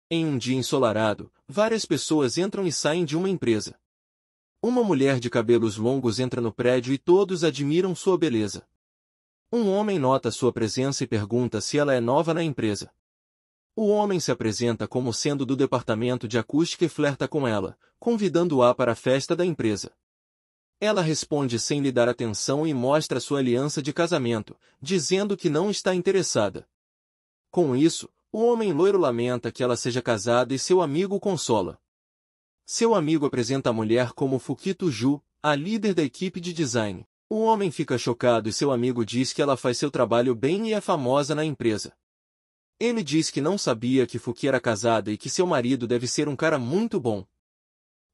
Em um dia ensolarado, várias pessoas entram e saem de uma empresa. Uma mulher de cabelos longos entra no prédio e todos admiram sua beleza. Um homem nota sua presença e pergunta se ela é nova na empresa. O homem se apresenta como sendo do departamento de acústica e flerta com ela, convidando-a para a festa da empresa. Ela responde sem lhe dar atenção e mostra sua aliança de casamento, dizendo que não está interessada. Com isso, o homem loiro lamenta que ela seja casada e seu amigo o consola. Seu amigo apresenta a mulher como Fukito Ju, a líder da equipe de design. O homem fica chocado e seu amigo diz que ela faz seu trabalho bem e é famosa na empresa. Ele diz que não sabia que Fuki era casada e que seu marido deve ser um cara muito bom.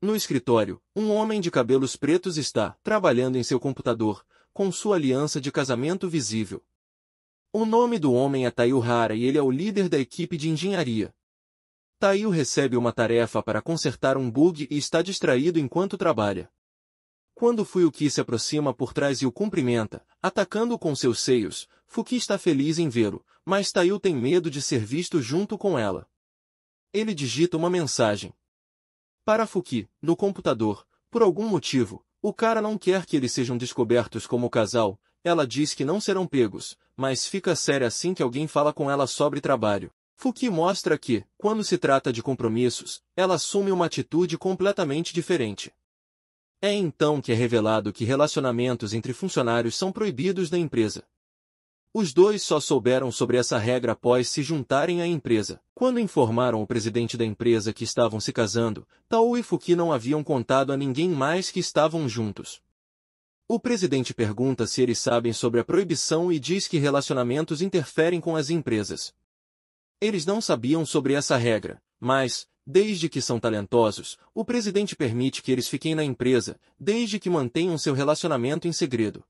No escritório, um homem de cabelos pretos está trabalhando em seu computador, com sua aliança de casamento visível. O nome do homem é Taio Hara e ele é o líder da equipe de engenharia. Taio recebe uma tarefa para consertar um bug e está distraído enquanto trabalha. Quando Fuyuki se aproxima por trás e o cumprimenta, atacando-o com seus seios, Fuki está feliz em vê-lo, mas Taio tem medo de ser visto junto com ela. Ele digita uma mensagem para Fuki, no computador. Por algum motivo, o cara não quer que eles sejam descobertos como casal. Ela diz que não serão pegos, mas fica séria assim que alguém fala com ela sobre trabalho. Fuki mostra que, quando se trata de compromissos, ela assume uma atitude completamente diferente. É então que é revelado que relacionamentos entre funcionários são proibidos na empresa. Os dois só souberam sobre essa regra após se juntarem à empresa. Quando informaram o presidente da empresa que estavam se casando, Tao e Fuki não haviam contado a ninguém mais que estavam juntos. O presidente pergunta se eles sabem sobre a proibição e diz que relacionamentos interferem com as empresas. Eles não sabiam sobre essa regra, mas, desde que são talentosos, o presidente permite que eles fiquem na empresa, desde que mantenham seu relacionamento em segredo.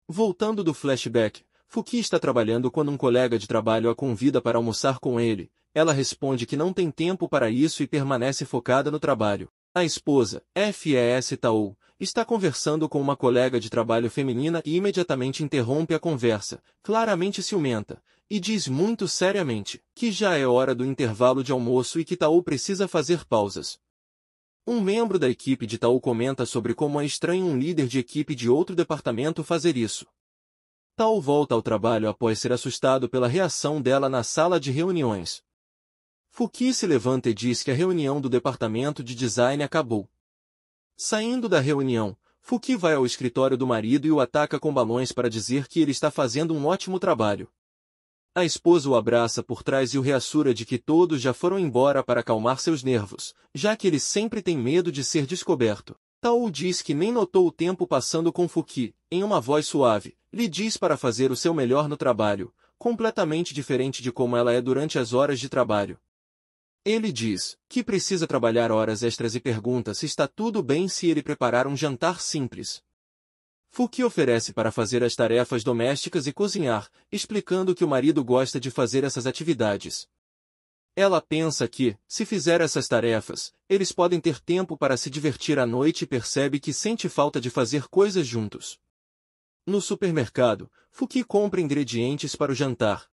Voltando do flashback, Fuki está trabalhando quando um colega de trabalho a convida para almoçar com ele. Ela responde que não tem tempo para isso e permanece focada no trabalho. A esposa, F.E.S. Tao, está conversando com uma colega de trabalho feminina e imediatamente interrompe a conversa, claramente ciumenta, e diz muito seriamente que já é hora do intervalo de almoço e que Tao precisa fazer pausas. Um membro da equipe de Tao comenta sobre como é estranho um líder de equipe de outro departamento fazer isso. Tao volta ao trabalho após ser assustado pela reação dela na sala de reuniões. Fuki se levanta e diz que a reunião do departamento de design acabou. Saindo da reunião, Fuki vai ao escritório do marido e o ataca com balões para dizer que ele está fazendo um ótimo trabalho. A esposa o abraça por trás e o reassura de que todos já foram embora para acalmar seus nervos, já que ele sempre tem medo de ser descoberto. Tao diz que nem notou o tempo passando com Fuki, em uma voz suave, lhe diz para fazer o seu melhor no trabalho, completamente diferente de como ela é durante as horas de trabalho. Ele diz que precisa trabalhar horas extras e pergunta se está tudo bem se ele preparar um jantar simples. Fuki oferece para fazer as tarefas domésticas e cozinhar, explicando que o marido gosta de fazer essas atividades. Ela pensa que, se fizer essas tarefas, eles podem ter tempo para se divertir à noite e percebe que sente falta de fazer coisas juntos. No supermercado, Fuki compra ingredientes para o jantar.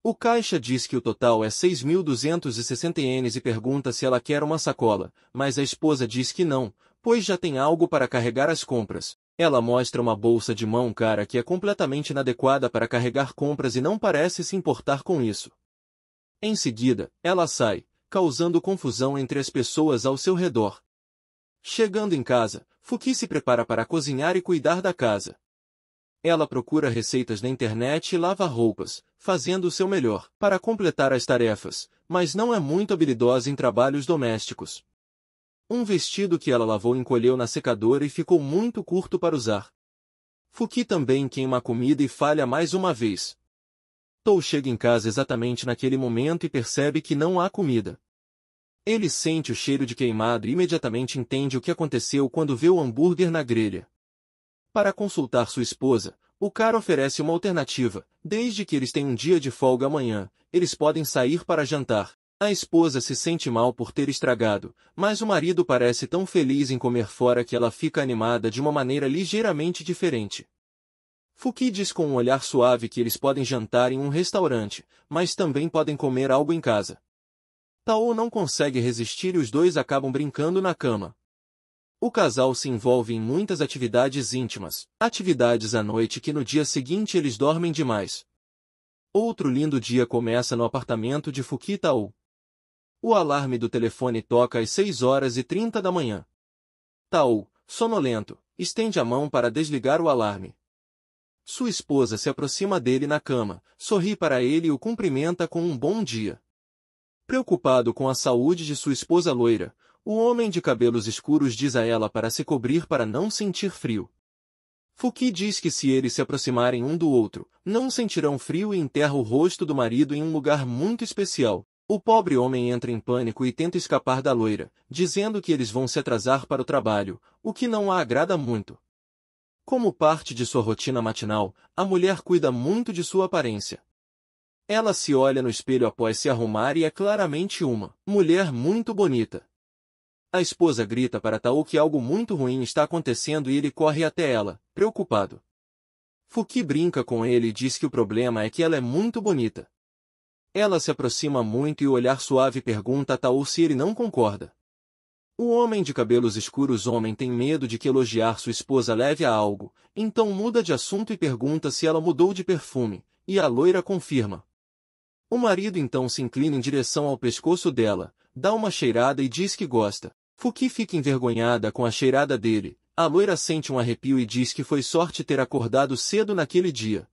O caixa diz que o total é 6.260 ienes e pergunta se ela quer uma sacola, mas a esposa diz que não, pois já tem algo para carregar as compras. Ela mostra uma bolsa de mão cara que é completamente inadequada para carregar compras e não parece se importar com isso. Em seguida, ela sai, causando confusão entre as pessoas ao seu redor. Chegando em casa, Fuki se prepara para cozinhar e cuidar da casa. Ela procura receitas na internet e lava roupas, fazendo o seu melhor para completar as tarefas, mas não é muito habilidosa em trabalhos domésticos. Um vestido que ela lavou encolheu na secadora e ficou muito curto para usar. Fuki também queima a comida e falha mais uma vez. Tou chega em casa exatamente naquele momento e percebe que não há comida. Ele sente o cheiro de queimado e imediatamente entende o que aconteceu quando vê o hambúrguer na grelha. Para consultar sua esposa, o cara oferece uma alternativa. Desde que eles têm um dia de folga amanhã, eles podem sair para jantar. A esposa se sente mal por ter estragado, mas o marido parece tão feliz em comer fora que ela fica animada de uma maneira ligeiramente diferente. Fuki diz com um olhar suave que eles podem jantar em um restaurante, mas também podem comer algo em casa. Tao não consegue resistir e os dois acabam brincando na cama. O casal se envolve em muitas atividades íntimas, atividades à noite que no dia seguinte eles dormem demais. Outro lindo dia começa no apartamento de Fuki e Tao. O alarme do telefone toca às 6h30 da manhã. Tao, sonolento, estende a mão para desligar o alarme. Sua esposa se aproxima dele na cama, sorri para ele e o cumprimenta com um bom dia. Preocupado com a saúde de sua esposa loira, o homem de cabelos escuros diz a ela para se cobrir para não sentir frio. Fuki diz que se eles se aproximarem um do outro, não sentirão frio e enterra o rosto do marido em um lugar muito especial. O pobre homem entra em pânico e tenta escapar da loira, dizendo que eles vão se atrasar para o trabalho, o que não a agrada muito. Como parte de sua rotina matinal, a mulher cuida muito de sua aparência. Ela se olha no espelho após se arrumar e é claramente uma mulher muito bonita. A esposa grita para Tao que algo muito ruim está acontecendo e ele corre até ela, preocupado. Fuki brinca com ele e diz que o problema é que ela é muito bonita. Ela se aproxima muito e o olhar suave pergunta a Tao se ele não concorda. O homem de cabelos escuros tem medo de que elogiar sua esposa leve a algo, então muda de assunto e pergunta se ela mudou de perfume, e a loira confirma. O marido então se inclina em direção ao pescoço dela, dá uma cheirada e diz que gosta. Fuki fica envergonhada com a cheirada dele, a loira sente um arrepio e diz que foi sorte ter acordado cedo naquele dia.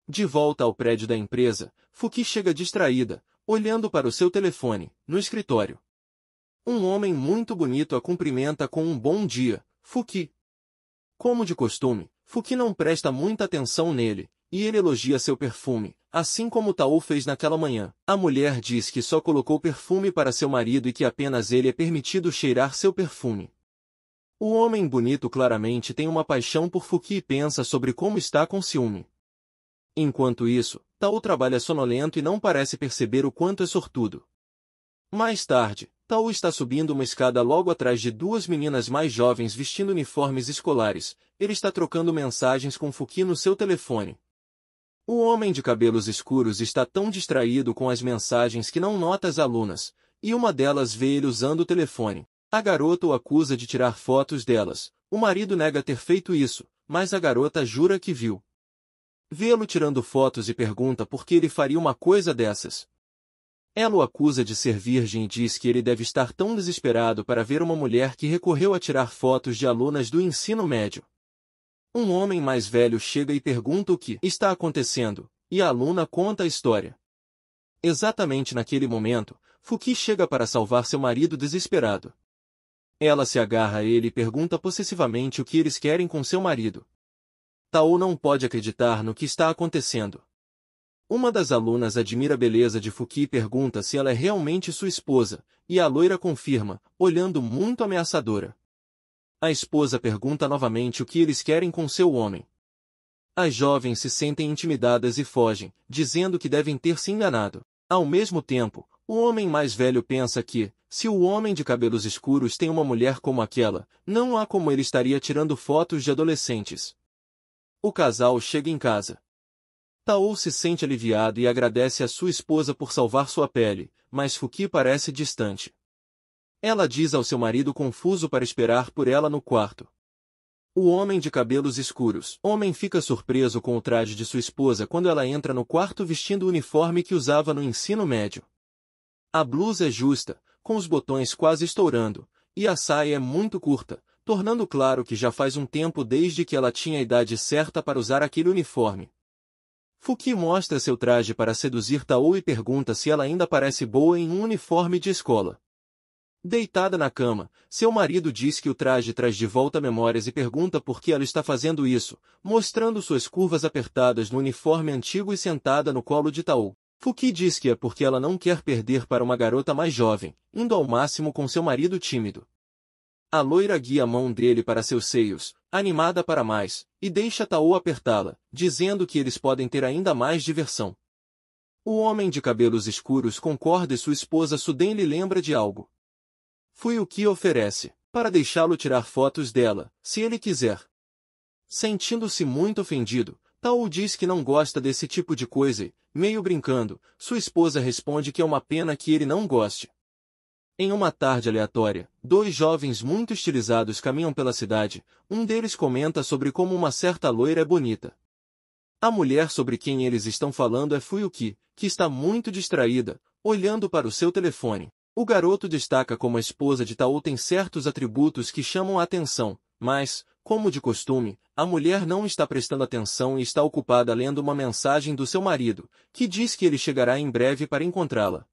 De volta ao prédio da empresa, Fuki chega distraída, olhando para o seu telefone, no escritório. Um homem muito bonito a cumprimenta com um bom dia, Fuki. Como de costume, Fuki não presta muita atenção nele, e ele elogia seu perfume, assim como Tao fez naquela manhã. A mulher diz que só colocou perfume para seu marido e que apenas ele é permitido cheirar seu perfume. O homem bonito claramente tem uma paixão por Fuki e pensa sobre como está com ciúme. Enquanto isso, Tao trabalha sonolento e não parece perceber o quanto é sortudo. Mais tarde, Tao está subindo uma escada logo atrás de duas meninas mais jovens vestindo uniformes escolares. Ele está trocando mensagens com Fuki no seu telefone. O homem de cabelos escuros está tão distraído com as mensagens que não nota as alunas, e uma delas vê ele usando o telefone. A garota o acusa de tirar fotos delas. O marido nega ter feito isso, mas a garota jura que viu. Vê-lo tirando fotos e pergunta por que ele faria uma coisa dessas. Ela o acusa de ser virgem e diz que ele deve estar tão desesperado para ver uma mulher que recorreu a tirar fotos de alunas do ensino médio. Um homem mais velho chega e pergunta o que está acontecendo, e a aluna conta a história. Exatamente naquele momento, Fuki chega para salvar seu marido desesperado. Ela se agarra a ele e pergunta possessivamente o que eles querem com seu marido. Tao não pode acreditar no que está acontecendo. Uma das alunas admira a beleza de Fuki e pergunta se ela é realmente sua esposa, e a loira confirma, olhando muito ameaçadora. A esposa pergunta novamente o que eles querem com seu homem. As jovens se sentem intimidadas e fogem, dizendo que devem ter se enganado. Ao mesmo tempo, o homem mais velho pensa que, se o homem de cabelos escuros tem uma mulher como aquela, não há como ele estaria tirando fotos de adolescentes. O casal chega em casa. Tao se sente aliviado e agradece a sua esposa por salvar sua pele, mas Fuki parece distante. Ela diz ao seu marido confuso para esperar por ela no quarto. O homem de cabelos escuros. Homem fica surpreso com o traje de sua esposa quando ela entra no quarto vestindo o uniforme que usava no ensino médio. A blusa é justa, com os botões quase estourando, e a saia é muito curta, tornando claro que já faz um tempo desde que ela tinha a idade certa para usar aquele uniforme. Fuki mostra seu traje para seduzir Tao e pergunta se ela ainda parece boa em um uniforme de escola. Deitada na cama, seu marido diz que o traje traz de volta memórias e pergunta por que ela está fazendo isso, mostrando suas curvas apertadas no uniforme antigo e sentada no colo de Tao. Fuki diz que é porque ela não quer perder para uma garota mais jovem, indo ao máximo com seu marido tímido. A loira guia a mão dele para seus seios, animada para mais, e deixa Tao apertá-la, dizendo que eles podem ter ainda mais diversão. O homem de cabelos escuros concorda e sua esposa Suden lhe lembra de algo. Fui o que oferece, para deixá-lo tirar fotos dela, se ele quiser. Sentindo-se muito ofendido, Tao diz que não gosta desse tipo de coisa e, meio brincando, sua esposa responde que é uma pena que ele não goste. Em uma tarde aleatória, dois jovens muito estilizados caminham pela cidade, um deles comenta sobre como uma certa loira é bonita. A mulher sobre quem eles estão falando é Fuyuki, que está muito distraída, olhando para o seu telefone. O garoto destaca como a esposa de Tao tem certos atributos que chamam a atenção, mas, como de costume, a mulher não está prestando atenção e está ocupada lendo uma mensagem do seu marido, que diz que ele chegará em breve para encontrá-la.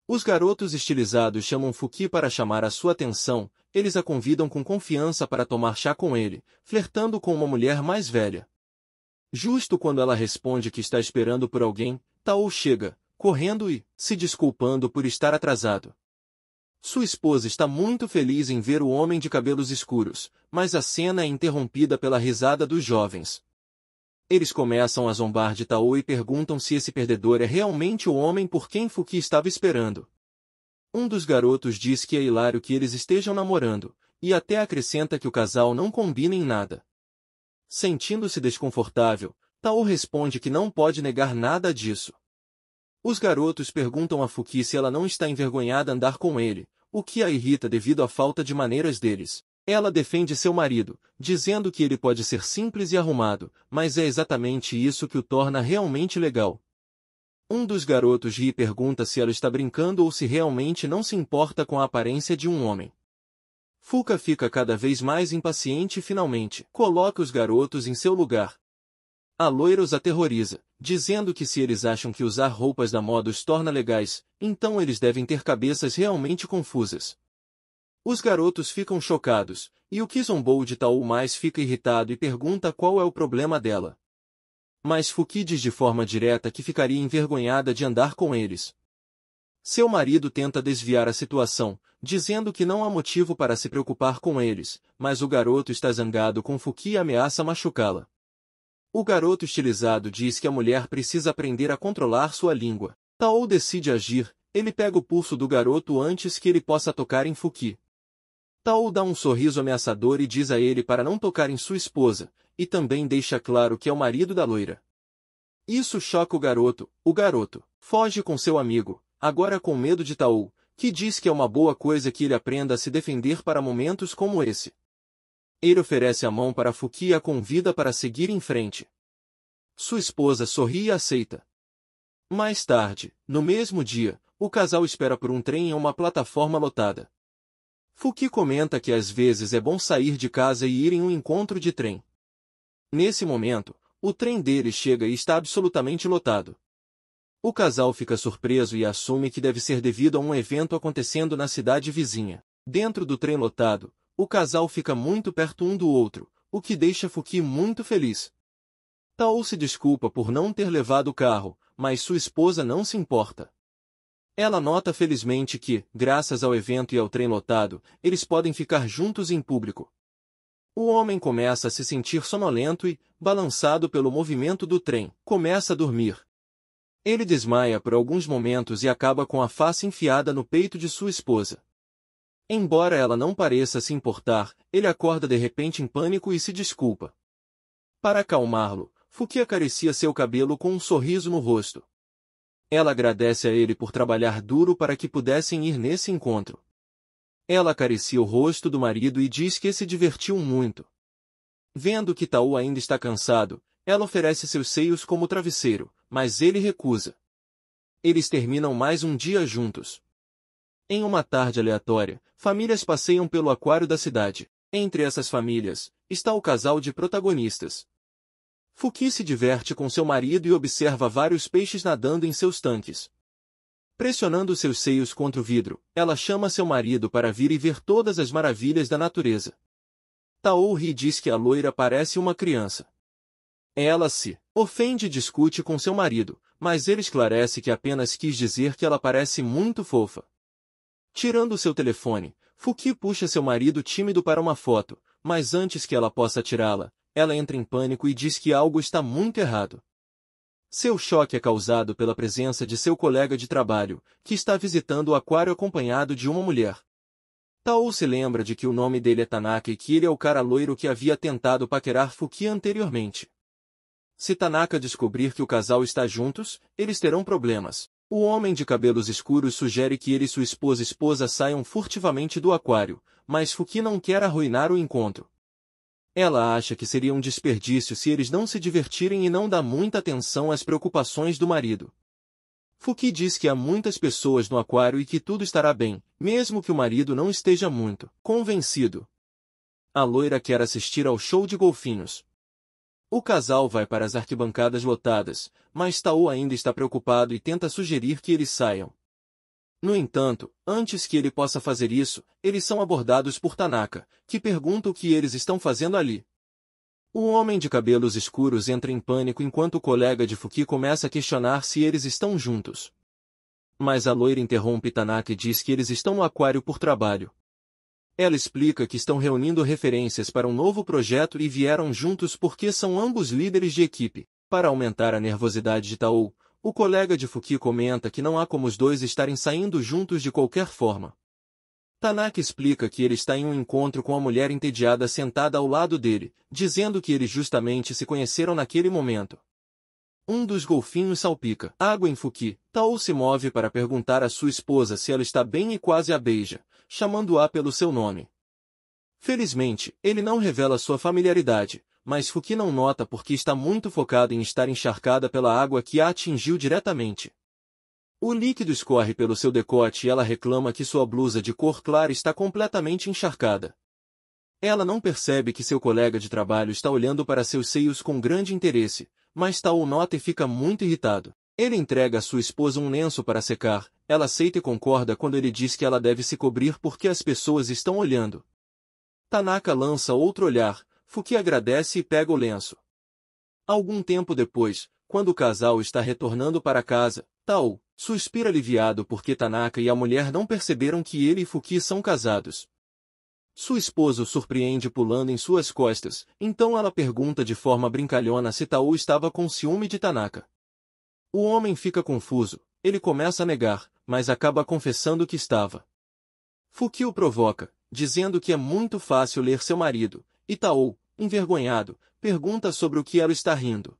Os garotos estilizados chamam Fuki para chamar a sua atenção, eles a convidam com confiança para tomar chá com ele, flertando com uma mulher mais velha. Justo quando ela responde que está esperando por alguém, Tao chega, correndo e, se desculpando por estar atrasado. Sua esposa está muito feliz em ver o homem de cabelos escuros, mas a cena é interrompida pela risada dos jovens. Eles começam a zombar de Tao e perguntam se esse perdedor é realmente o homem por quem Fuki estava esperando. Um dos garotos diz que é hilário que eles estejam namorando, e até acrescenta que o casal não combina em nada. Sentindo-se desconfortável, Tao responde que não pode negar nada disso. Os garotos perguntam a Fuki se ela não está envergonhada andar com ele, o que a irrita devido à falta de maneiras deles. Ela defende seu marido, dizendo que ele pode ser simples e arrumado, mas é exatamente isso que o torna realmente legal. Um dos garotos ri e pergunta se ela está brincando ou se realmente não se importa com a aparência de um homem. Fuka fica cada vez mais impaciente e finalmente coloca os garotos em seu lugar. A loira os aterroriza, dizendo que se eles acham que usar roupas da moda os torna legais, então eles devem ter cabeças realmente confusas. Os garotos ficam chocados, e o que zombou de Tao mais fica irritado e pergunta qual é o problema dela. Mas Fuki diz de forma direta que ficaria envergonhada de andar com eles. Seu marido tenta desviar a situação, dizendo que não há motivo para se preocupar com eles, mas o garoto está zangado com Fuki e ameaça machucá-la. O garoto estilizado diz que a mulher precisa aprender a controlar sua língua. Tao decide agir, ele pega o pulso do garoto antes que ele possa tocar em Fuki. Tao dá um sorriso ameaçador e diz a ele para não tocar em sua esposa, e também deixa claro que é o marido da loira. Isso choca o garoto foge com seu amigo, agora com medo de Tao, que diz que é uma boa coisa que ele aprenda a se defender para momentos como esse. Ele oferece a mão para Fuki e a convida para seguir em frente. Sua esposa sorri e aceita. Mais tarde, no mesmo dia, o casal espera por um trem em uma plataforma lotada. Fuki comenta que às vezes é bom sair de casa e ir em um encontro de trem. Nesse momento, o trem deles chega e está absolutamente lotado. O casal fica surpreso e assume que deve ser devido a um evento acontecendo na cidade vizinha. Dentro do trem lotado, o casal fica muito perto um do outro, o que deixa Fuki muito feliz. Tao se desculpa por não ter levado o carro, mas sua esposa não se importa. Ela nota felizmente que, graças ao evento e ao trem lotado, eles podem ficar juntos em público. O homem começa a se sentir sonolento e, balançado pelo movimento do trem, começa a dormir. Ele desmaia por alguns momentos e acaba com a face enfiada no peito de sua esposa. Embora ela não pareça se importar, ele acorda de repente em pânico e se desculpa. Para acalmá-lo, Fuki acaricia seu cabelo com um sorriso no rosto. Ela agradece a ele por trabalhar duro para que pudessem ir nesse encontro. Ela acaricia o rosto do marido e diz que se divertiu muito. Vendo que Tao ainda está cansado, ela oferece seus seios como travesseiro, mas ele recusa. Eles terminam mais um dia juntos. Em uma tarde aleatória, famílias passeiam pelo aquário da cidade. Entre essas famílias, está o casal de protagonistas. Fuki se diverte com seu marido e observa vários peixes nadando em seus tanques. Pressionando seus seios contra o vidro, ela chama seu marido para vir e ver todas as maravilhas da natureza. Tao ri e diz que a loira parece uma criança. Ela se ofende e discute com seu marido, mas ele esclarece que apenas quis dizer que ela parece muito fofa. Tirando seu telefone, Fuki puxa seu marido tímido para uma foto, mas antes que ela possa tirá-la, ela entra em pânico e diz que algo está muito errado. Seu choque é causado pela presença de seu colega de trabalho, que está visitando o aquário acompanhado de uma mulher. Tao se lembra de que o nome dele é Tanaka e que ele é o cara loiro que havia tentado paquerar Fuki anteriormente. Se Tanaka descobrir que o casal está juntos, eles terão problemas. O homem de cabelos escuros sugere que ele e sua esposa saiam furtivamente do aquário, mas Fuki não quer arruinar o encontro. Ela acha que seria um desperdício se eles não se divertirem e não dá muita atenção às preocupações do marido. Fuki diz que há muitas pessoas no aquário e que tudo estará bem, mesmo que o marido não esteja muito convencido. A loira quer assistir ao show de golfinhos. O casal vai para as arquibancadas lotadas, mas Tao ainda está preocupado e tenta sugerir que eles saiam. No entanto, antes que ele possa fazer isso, eles são abordados por Tanaka, que pergunta o que eles estão fazendo ali. O homem de cabelos escuros entra em pânico enquanto o colega de Fuki começa a questionar se eles estão juntos. Mas a loira interrompe Tanaka e diz que eles estão no aquário por trabalho. Ela explica que estão reunindo referências para um novo projeto e vieram juntos porque são ambos líderes de equipe. Para aumentar a nervosidade de Tao, o colega de Fuki comenta que não há como os dois estarem saindo juntos de qualquer forma. Tanaka explica que ele está em um encontro com a mulher entediada sentada ao lado dele, dizendo que eles justamente se conheceram naquele momento. Um dos golfinhos salpica água em Fuki. Tao se move para perguntar à sua esposa se ela está bem e quase a beija, chamando-a pelo seu nome. Felizmente, ele não revela sua familiaridade, mas Fuki não nota porque está muito focado em estar encharcada pela água que a atingiu diretamente. O líquido escorre pelo seu decote e ela reclama que sua blusa de cor clara está completamente encharcada. Ela não percebe que seu colega de trabalho está olhando para seus seios com grande interesse, mas Tao nota e fica muito irritado. Ele entrega a sua esposa um lenço para secar, ela aceita e concorda quando ele diz que ela deve se cobrir porque as pessoas estão olhando. Tanaka lança outro olhar, Fuki agradece e pega o lenço. Algum tempo depois, quando o casal está retornando para casa, Tao suspira aliviado porque Tanaka e a mulher não perceberam que ele e Fuki são casados. Sua esposa o surpreende pulando em suas costas, então ela pergunta de forma brincalhona se Tao estava com ciúme de Tanaka. O homem fica confuso, ele começa a negar, mas acaba confessando que estava. Fuki o provoca, dizendo que é muito fácil ler seu marido, e Tao, envergonhado, pergunta sobre o que ela está rindo.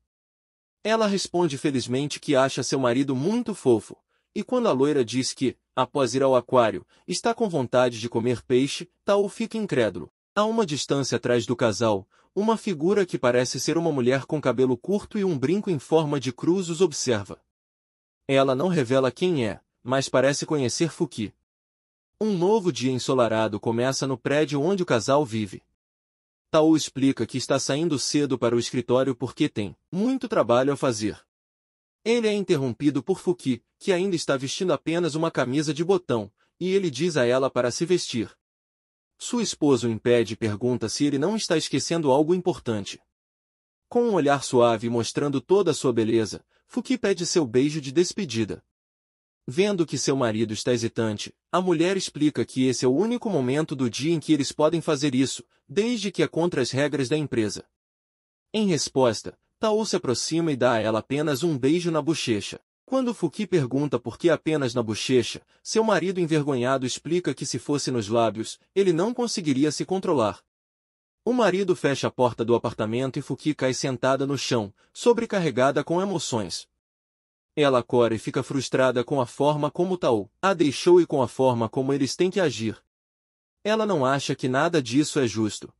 Ela responde felizmente que acha seu marido muito fofo, e quando a loira diz que, após ir ao aquário, está com vontade de comer peixe, Tao fica incrédulo. A uma distância atrás do casal, uma figura que parece ser uma mulher com cabelo curto e um brinco em forma de cruz os observa. Ela não revela quem é, mas parece conhecer Fuki. Um novo dia ensolarado começa no prédio onde o casal vive. Tao explica que está saindo cedo para o escritório porque tem muito trabalho a fazer. Ele é interrompido por Fuki, que ainda está vestindo apenas uma camisa de botão, e ele diz a ela para se vestir. Sua esposa o impede e pergunta se ele não está esquecendo algo importante. Com um olhar suave mostrando toda a sua beleza, Fuki pede seu beijo de despedida. Vendo que seu marido está hesitante, a mulher explica que esse é o único momento do dia em que eles podem fazer isso, desde que é contra as regras da empresa. Em resposta, Tao se aproxima e dá a ela apenas um beijo na bochecha. Quando Fuki pergunta por que apenas na bochecha, seu marido envergonhado explica que se fosse nos lábios, ele não conseguiria se controlar. O marido fecha a porta do apartamento e Fuki cai sentada no chão, sobrecarregada com emoções. Ela cora e fica frustrada com a forma como Tao a deixou e com a forma como eles têm que agir. Ela não acha que nada disso é justo.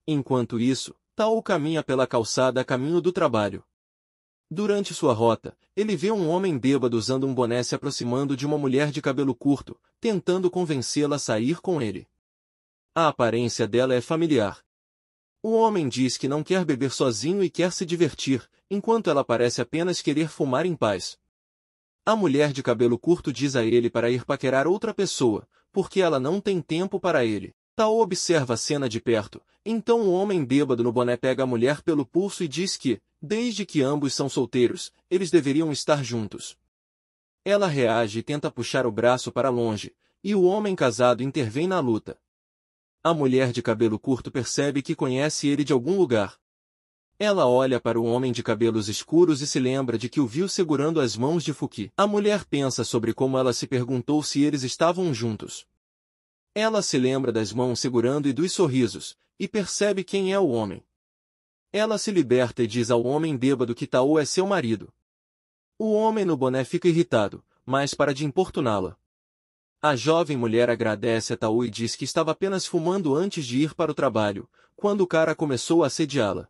Enquanto isso, Tao caminha pela calçada a caminho do trabalho. Durante sua rota, ele vê um homem bêbado usando um boné se aproximando de uma mulher de cabelo curto, tentando convencê-la a sair com ele. A aparência dela é familiar. O homem diz que não quer beber sozinho e quer se divertir, enquanto ela parece apenas querer fumar em paz. A mulher de cabelo curto diz a ele para ir paquerar outra pessoa, porque ela não tem tempo para ele. Tao observa a cena de perto, então o homem bêbado no boné pega a mulher pelo pulso e diz que, desde que ambos são solteiros, eles deveriam estar juntos. Ela reage e tenta puxar o braço para longe, e o homem casado intervém na luta. A mulher de cabelo curto percebe que conhece ele de algum lugar. Ela olha para o homem de cabelos escuros e se lembra de que o viu segurando as mãos de Fuki. A mulher pensa sobre como ela se perguntou se eles estavam juntos. Ela se lembra das mãos segurando e dos sorrisos, e percebe quem é o homem. Ela se liberta e diz ao homem bêbado que Tao é seu marido. O homem no boné fica irritado, mas para de importuná-la. A jovem mulher agradece a Tao e diz que estava apenas fumando antes de ir para o trabalho, quando o cara começou a assediá-la.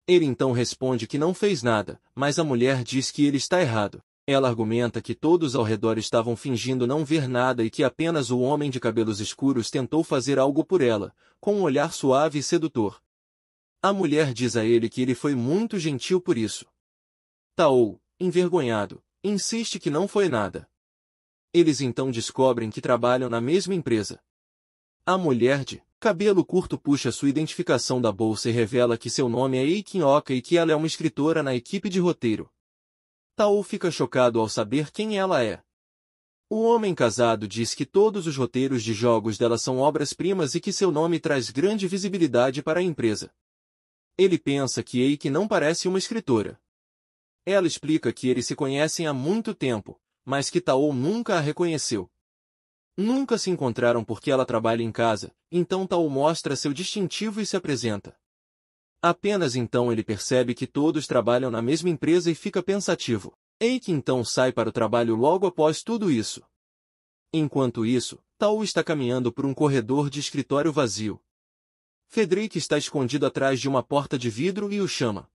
Ele então responde que não fez nada, mas a mulher diz que ele está errado. Ela argumenta que todos ao redor estavam fingindo não ver nada e que apenas o homem de cabelos escuros tentou fazer algo por ela, com um olhar suave e sedutor. A mulher diz a ele que ele foi muito gentil por isso. Tao, envergonhado, insiste que não foi nada. Eles então descobrem que trabalham na mesma empresa. A mulher de cabelo curto puxa sua identificação da bolsa e revela que seu nome é Eikin Oka e que ela é uma escritora na equipe de roteiro. Tao fica chocado ao saber quem ela é. O homem casado diz que todos os roteiros de jogos dela são obras-primas e que seu nome traz grande visibilidade para a empresa. Ele pensa que Eikin não parece uma escritora. Ela explica que eles se conhecem há muito tempo, mas que Tao nunca a reconheceu. Nunca se encontraram porque ela trabalha em casa, então Tao mostra seu distintivo e se apresenta. Apenas então ele percebe que todos trabalham na mesma empresa e fica pensativo. Eikin então sai para o trabalho logo após tudo isso. Enquanto isso, Tao está caminhando por um corredor de escritório vazio. Frederick está escondido atrás de uma porta de vidro e o chama.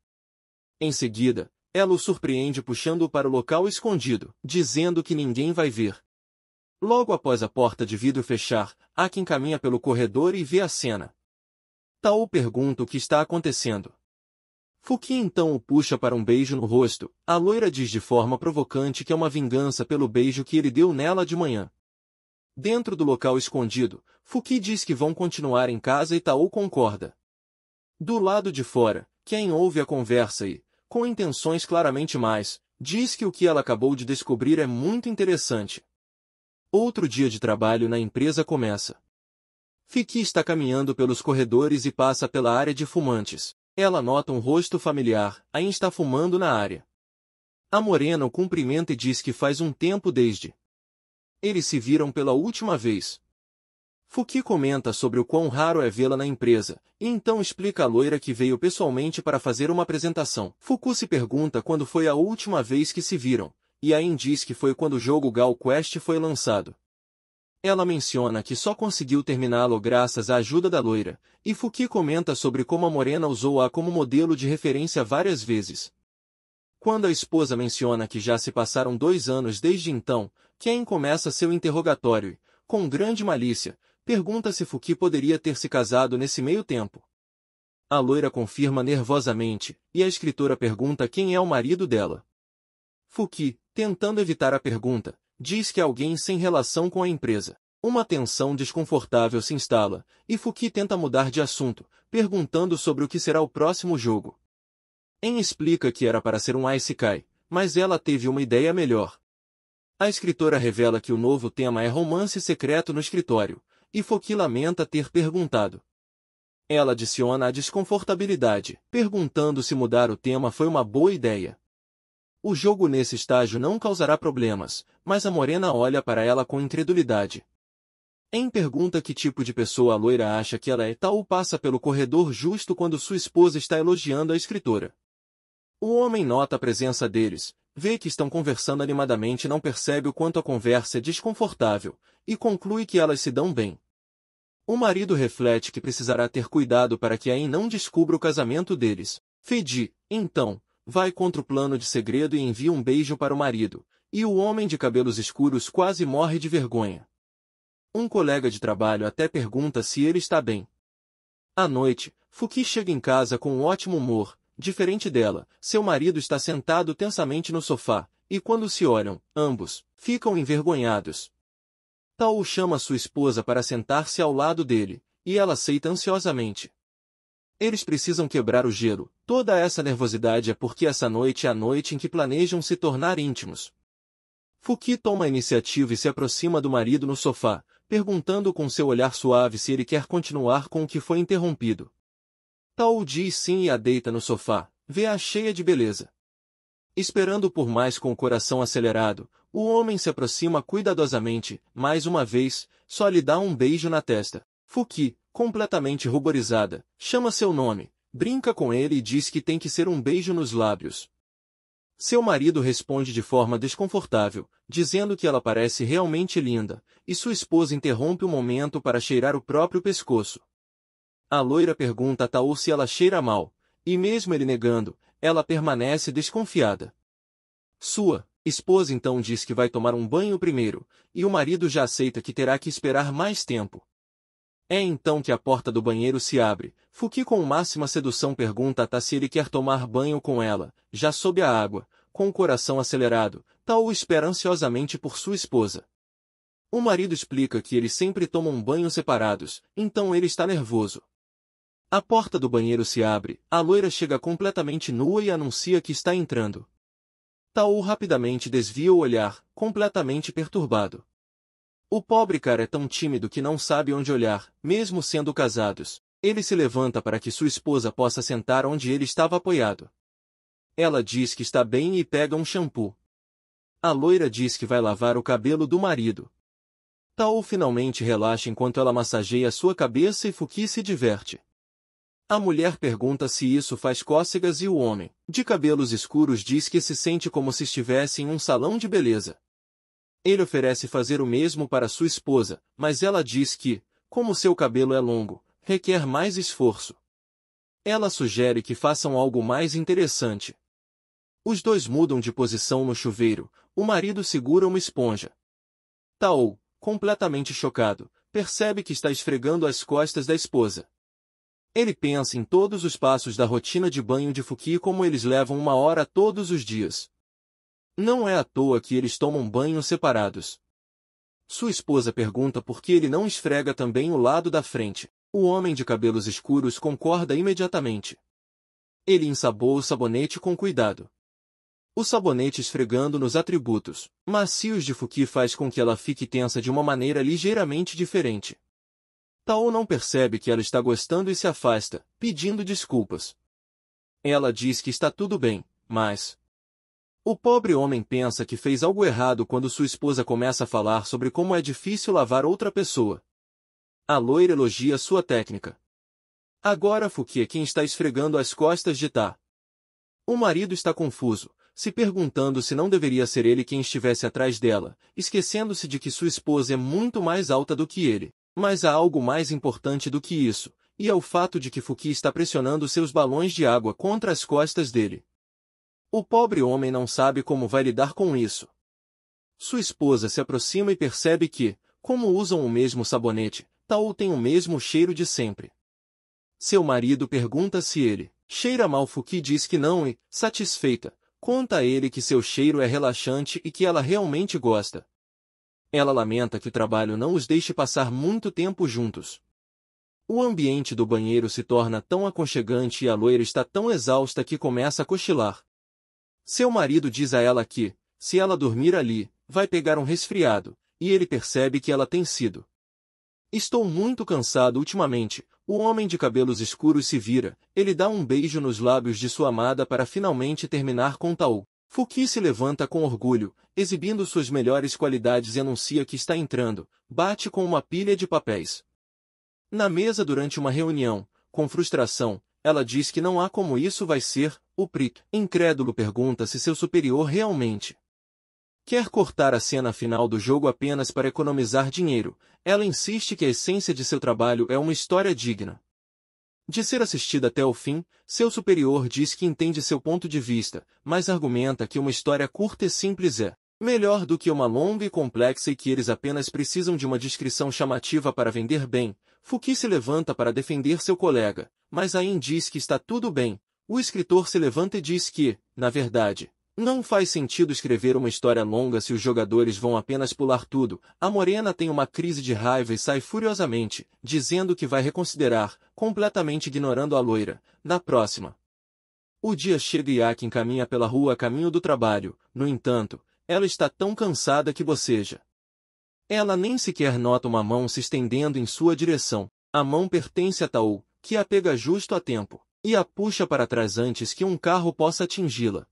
Em seguida, ela o surpreende puxando-o para o local escondido, dizendo que ninguém vai ver. Logo após a porta de vidro fechar, Akin caminha pelo corredor e vê a cena. Tao pergunta o que está acontecendo. Fuki então o puxa para um beijo no rosto. A loira diz de forma provocante que é uma vingança pelo beijo que ele deu nela de manhã. Dentro do local escondido, Fuki diz que vão continuar em casa e Tao concorda. Do lado de fora, Ken ouve a conversa e, com intenções claramente mais, diz que o que ela acabou de descobrir é muito interessante. Outro dia de trabalho na empresa começa. Fuki está caminhando pelos corredores e passa pela área de fumantes. Ela nota um rosto familiar, ainda está fumando na área. A morena o cumprimenta e diz que faz um tempo desde. Eles se viram pela última vez. Fuki comenta sobre o quão raro é vê-la na empresa, e então explica à loira que veio pessoalmente para fazer uma apresentação. Fuku se pergunta quando foi a última vez que se viram, e Ain diz que foi quando o jogo Gal Quest foi lançado. Ela menciona que só conseguiu terminá-lo graças à ajuda da loira, e Fuki comenta sobre como a morena usou-a como modelo de referência várias vezes. Quando a esposa menciona que já se passaram 2 anos desde então, Ken começa seu interrogatório e, com grande malícia, pergunta se Fuki poderia ter se casado nesse meio tempo. A loira confirma nervosamente, e a escritora pergunta quem é o marido dela. Fuki, tentando evitar a pergunta, diz que é alguém sem relação com a empresa. Uma tensão desconfortável se instala, e Fuki tenta mudar de assunto, perguntando sobre o que será o próximo jogo. En explica que era para ser um Isekai, mas ela teve uma ideia melhor. A escritora revela que o novo tema é romance secreto no escritório, e Fuki lamenta ter perguntado. Ela adiciona a desconfortabilidade, perguntando se mudar o tema foi uma boa ideia. O jogo nesse estágio não causará problemas, mas a morena olha para ela com incredulidade. En pergunta que tipo de pessoa a loira acha que ela é. Tao passa pelo corredor justo quando sua esposa está elogiando a escritora. O homem nota a presença deles, vê que estão conversando animadamente e não percebe o quanto a conversa é desconfortável, e conclui que elas se dão bem. O marido reflete que precisará ter cuidado para que Ain não descubra o casamento deles. Fedi, então, vai contra o plano de segredo e envia um beijo para o marido, e o homem de cabelos escuros quase morre de vergonha. Um colega de trabalho até pergunta se ele está bem. À noite, Fuki chega em casa com um ótimo humor. Diferente dela, seu marido está sentado tensamente no sofá, e quando se olham, ambos ficam envergonhados. Tao chama sua esposa para sentar-se ao lado dele, e ela aceita ansiosamente. Eles precisam quebrar o gelo. Toda essa nervosidade é porque essa noite é a noite em que planejam se tornar íntimos. Fuki toma a iniciativa e se aproxima do marido no sofá, perguntando com seu olhar suave se ele quer continuar com o que foi interrompido. Tao diz sim e a deita no sofá, vê-a cheia de beleza. Esperando por mais com o coração acelerado, o homem se aproxima cuidadosamente, mais uma vez, só lhe dá um beijo na testa. Fuki, completamente ruborizada, chama seu nome, brinca com ele e diz que tem que ser um beijo nos lábios. Seu marido responde de forma desconfortável, dizendo que ela parece realmente linda, e sua esposa interrompe o momento para cheirar o próprio pescoço. A loira pergunta a Tao se ela cheira mal, e mesmo ele negando, ela permanece desconfiada. Sua esposa então diz que vai tomar um banho primeiro, e o marido já aceita que terá que esperar mais tempo. É então que a porta do banheiro se abre. Fuki com máxima sedução pergunta a Ta se ele quer tomar banho com ela, já sob a água, com o coração acelerado. Tao espera ansiosamente por sua esposa. O marido explica que eles sempre tomam banho separados, então ele está nervoso. A porta do banheiro se abre, a loira chega completamente nua e anuncia que está entrando. Tao rapidamente desvia o olhar, completamente perturbado. O pobre cara é tão tímido que não sabe onde olhar, mesmo sendo casados. Ele se levanta para que sua esposa possa sentar onde ele estava apoiado. Ela diz que está bem e pega um shampoo. A loira diz que vai lavar o cabelo do marido. Tao finalmente relaxa enquanto ela massageia sua cabeça e Fuki se diverte. A mulher pergunta se isso faz cócegas e o homem, de cabelos escuros, diz que se sente como se estivesse em um salão de beleza. Ele oferece fazer o mesmo para sua esposa, mas ela diz que, como seu cabelo é longo, requer mais esforço. Ela sugere que façam algo mais interessante. Os dois mudam de posição no chuveiro, o marido segura uma esponja. Tao, completamente chocado, percebe que está esfregando as costas da esposa. Ele pensa em todos os passos da rotina de banho de Fuki e como eles levam 1 hora todos os dias. Não é à toa que eles tomam banho separados. Sua esposa pergunta por que ele não esfrega também o lado da frente. O homem de cabelos escuros concorda imediatamente. Ele ensaboa o sabonete com cuidado. O sabonete esfregando nos atributos macios de Fuki faz com que ela fique tensa de uma maneira ligeiramente diferente. Tao não percebe que ela está gostando e se afasta, pedindo desculpas. Ela diz que está tudo bem, mas... O pobre homem pensa que fez algo errado quando sua esposa começa a falar sobre como é difícil lavar outra pessoa. A loira elogia sua técnica. Agora Fuki é quem está esfregando as costas de Ta. O marido está confuso, se perguntando se não deveria ser ele quem estivesse atrás dela, esquecendo-se de que sua esposa é muito mais alta do que ele. Mas há algo mais importante do que isso, e é o fato de que Fuki está pressionando seus balões de água contra as costas dele. O pobre homem não sabe como vai lidar com isso. Sua esposa se aproxima e percebe que, como usam o mesmo sabonete, Tao tem o mesmo cheiro de sempre. Seu marido pergunta se ele cheira mal. Fuki diz que não e, satisfeita, conta a ele que seu cheiro é relaxante e que ela realmente gosta. Ela lamenta que o trabalho não os deixe passar muito tempo juntos. O ambiente do banheiro se torna tão aconchegante e a loira está tão exausta que começa a cochilar. Seu marido diz a ela que, se ela dormir ali, vai pegar um resfriado, e ele percebe que ela tem sido. Estou muito cansado ultimamente. O homem de cabelos escuros se vira, ele dá um beijo nos lábios de sua amada para finalmente terminar com Tao. Fuki se levanta com orgulho, exibindo suas melhores qualidades e anuncia que está entrando, bate com uma pilha de papéis. Na mesa durante uma reunião, com frustração, ela diz que não há como isso vai ser. O Prito, incrédulo, pergunta se seu superior realmente quer cortar a cena final do jogo apenas para economizar dinheiro. Ela insiste que a essência de seu trabalho é uma história digna de ser assistida até o fim. Seu superior diz que entende seu ponto de vista, mas argumenta que uma história curta e simples é melhor do que uma longa e complexa e que eles apenas precisam de uma descrição chamativa para vender bem. Fuki se levanta para defender seu colega, mas Ain diz que está tudo bem. O escritor se levanta e diz que, na verdade, não faz sentido escrever uma história longa se os jogadores vão apenas pular tudo. A morena tem uma crise de raiva e sai furiosamente, dizendo que vai reconsiderar, completamente ignorando a loira. Na próxima. O dia chega e Akin caminha pela rua a caminho do trabalho. No entanto, ela está tão cansada que boceja. Ela nem sequer nota uma mão se estendendo em sua direção. A mão pertence a Tao, que a pega justo a tempo, e a puxa para trás antes que um carro possa atingi-la.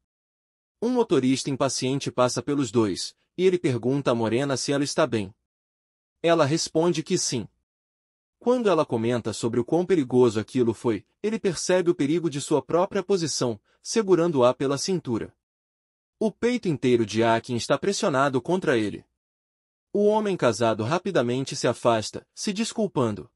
Um motorista impaciente passa pelos dois, e ele pergunta à morena se ela está bem. Ela responde que sim. Quando ela comenta sobre o quão perigoso aquilo foi, ele percebe o perigo de sua própria posição, segurando-a pela cintura. O peito inteiro de Akin está pressionado contra ele. O homem casado rapidamente se afasta, se desculpando.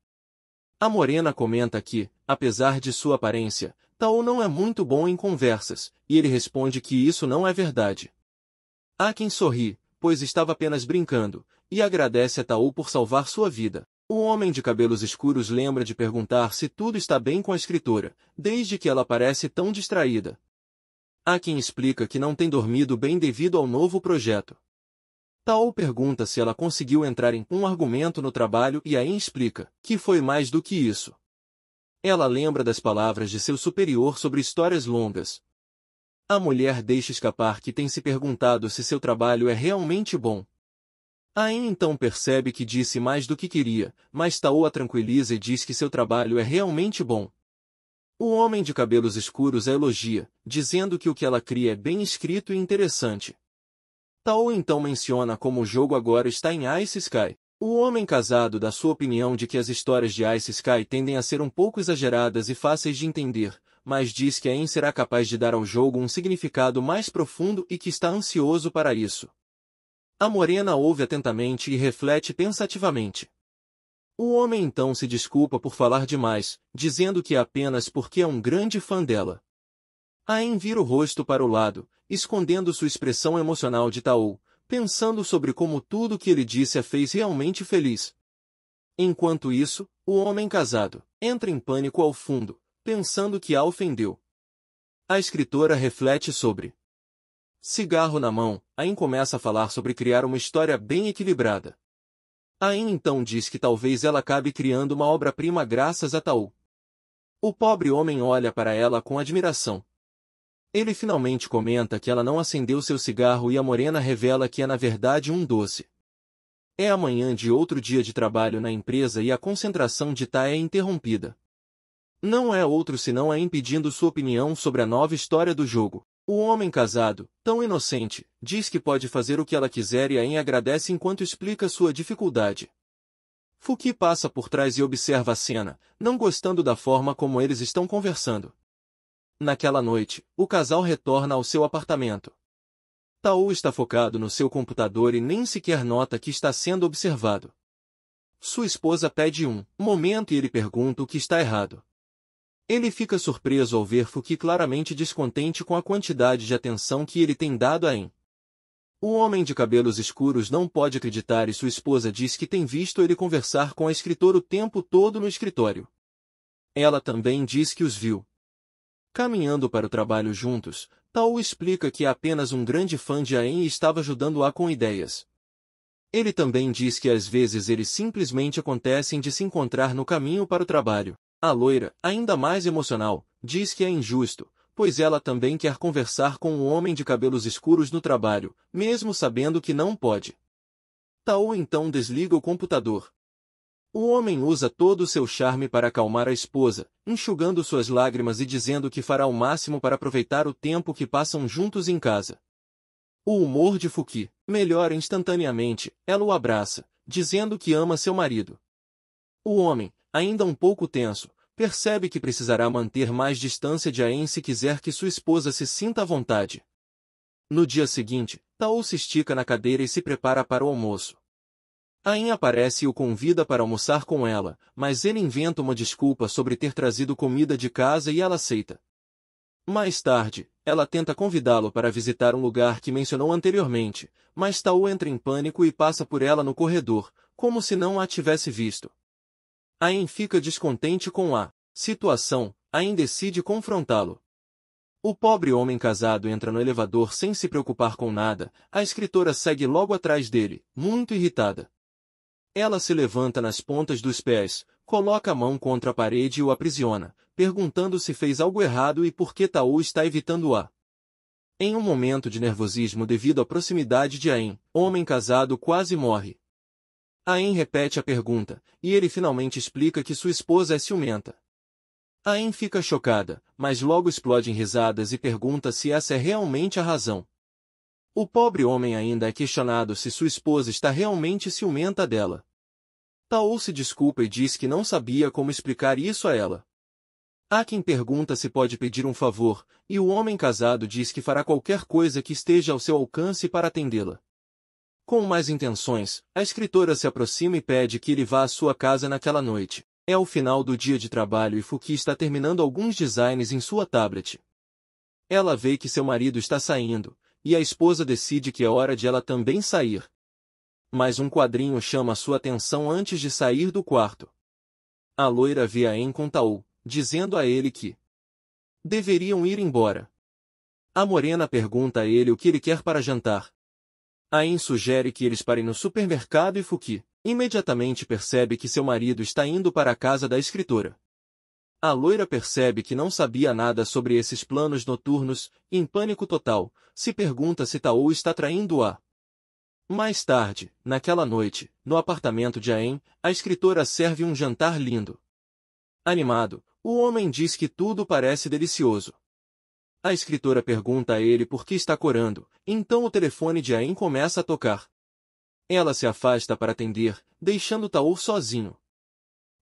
A morena comenta que, apesar de sua aparência, Tao não é muito bom em conversas, e ele responde que isso não é verdade. Akin sorri, pois estava apenas brincando, e agradece a Tao por salvar sua vida. O homem de cabelos escuros lembra de perguntar se tudo está bem com a escritora, desde que ela parece tão distraída. Akin explica que não tem dormido bem devido ao novo projeto. Tao pergunta se ela conseguiu entrar em um argumento no trabalho e Ain explica que foi mais do que isso. Ela lembra das palavras de seu superior sobre histórias longas. A mulher deixa escapar que tem se perguntado se seu trabalho é realmente bom. Ain então percebe que disse mais do que queria, mas Tao a tranquiliza e diz que seu trabalho é realmente bom. O homem de cabelos escuros a elogia, dizendo que o que ela cria é bem escrito e interessante. Tao então menciona como o jogo agora está em Ice Sky. O homem casado dá sua opinião de que as histórias de Ice Sky tendem a ser um pouco exageradas e fáceis de entender, mas diz que Ain será capaz de dar ao jogo um significado mais profundo e que está ansioso para isso. A morena ouve atentamente e reflete pensativamente. O homem então se desculpa por falar demais, dizendo que é apenas porque é um grande fã dela. Ain vira o rosto para o lado, escondendo sua expressão emocional de Tao, pensando sobre como tudo que ele disse a fez realmente feliz. Enquanto isso, o homem casado entra em pânico ao fundo, pensando que a ofendeu. A escritora reflete sobre. Cigarro na mão, Ain começa a falar sobre criar uma história bem equilibrada. Ain então diz que talvez ela acabe criando uma obra-prima graças a Tao. O pobre homem olha para ela com admiração. Ele finalmente comenta que ela não acendeu seu cigarro e a morena revela que é na verdade um doce. É a manhã de outro dia de trabalho na empresa e a concentração de Ta é interrompida. Não é outro senão a impedindo sua opinião sobre a nova história do jogo. O homem casado, tão inocente, diz que pode fazer o que ela quiser e Ain agradece enquanto explica sua dificuldade. Fuki passa por trás e observa a cena, não gostando da forma como eles estão conversando. Naquela noite, o casal retorna ao seu apartamento. Tao está focado no seu computador e nem sequer nota que está sendo observado. Sua esposa pede um momento e ele pergunta o que está errado. Ele fica surpreso ao ver Fuki claramente descontente com a quantidade de atenção que ele tem dado a Ain. O homem de cabelos escuros não pode acreditar e sua esposa diz que tem visto ele conversar com a escritora o tempo todo no escritório. Ela também diz que os viu. Caminhando para o trabalho juntos, Tao explica que é apenas um grande fã de Ain e estava ajudando-a com ideias. Ele também diz que às vezes eles simplesmente acontecem de se encontrar no caminho para o trabalho. A loira, ainda mais emocional, diz que é injusto, pois ela também quer conversar com o homem de cabelos escuros no trabalho, mesmo sabendo que não pode. Tao então desliga o computador. O homem usa todo o seu charme para acalmar a esposa, enxugando suas lágrimas e dizendo que fará o máximo para aproveitar o tempo que passam juntos em casa. O humor de Fuki melhora instantaneamente, ela o abraça, dizendo que ama seu marido. O homem, ainda um pouco tenso, percebe que precisará manter mais distância de Ain se quiser que sua esposa se sinta à vontade. No dia seguinte, Tao se estica na cadeira e se prepara para o almoço. Ain aparece e o convida para almoçar com ela, mas ele inventa uma desculpa sobre ter trazido comida de casa e ela aceita. Mais tarde, ela tenta convidá-lo para visitar um lugar que mencionou anteriormente, mas Tao entra em pânico e passa por ela no corredor, como se não a tivesse visto. Ain fica descontente com a situação, Ain decide confrontá-lo. O pobre homem casado entra no elevador sem se preocupar com nada, a escritora segue logo atrás dele, muito irritada. Ela se levanta nas pontas dos pés, coloca a mão contra a parede e o aprisiona, perguntando se fez algo errado e por que Tao está evitando-a. Em um momento de nervosismo devido à proximidade de Ain, o homem casado quase morre. Ain repete a pergunta, e ele finalmente explica que sua esposa é ciumenta. Ain fica chocada, mas logo explode em risadas e pergunta se essa é realmente a razão. O pobre homem ainda é questionado se sua esposa está realmente ciumenta dela. Tao se desculpa e diz que não sabia como explicar isso a ela. Há quem pergunta se pode pedir um favor, e o homem casado diz que fará qualquer coisa que esteja ao seu alcance para atendê-la. Com mais intenções, a escritora se aproxima e pede que ele vá à sua casa naquela noite. É o final do dia de trabalho e Fuki está terminando alguns designs em sua tablet. Ela vê que seu marido está saindo, e a esposa decide que é hora de ela também sair. Mas um quadrinho chama sua atenção antes de sair do quarto. A loira vê Aen com Tao, dizendo a ele que deveriam ir embora. A morena pergunta a ele o que ele quer para jantar. Aen sugere que eles parem no supermercado e Fuki imediatamente percebe que seu marido está indo para a casa da escritora. A loira percebe que não sabia nada sobre esses planos noturnos, e em pânico total, se pergunta se Tao está traindo-a. Mais tarde, naquela noite, no apartamento de Aen, a escritora serve um jantar lindo. Animado, o homem diz que tudo parece delicioso. A escritora pergunta a ele por que está corando, então o telefone de Aen começa a tocar. Ela se afasta para atender, deixando Tao sozinho.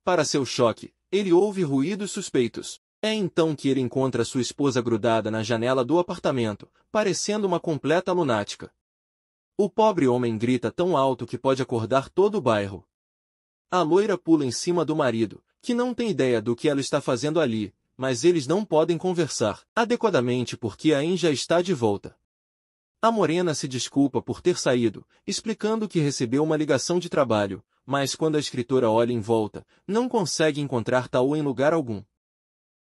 Para seu choque, ele ouve ruídos suspeitos. É então que ele encontra sua esposa grudada na janela do apartamento, parecendo uma completa lunática. O pobre homem grita tão alto que pode acordar todo o bairro. A loira pula em cima do marido, que não tem ideia do que ela está fazendo ali, mas eles não podem conversar adequadamente porque Aen já está de volta. A morena se desculpa por ter saído, explicando que recebeu uma ligação de trabalho, mas quando a escritora olha em volta, não consegue encontrar Tao em lugar algum.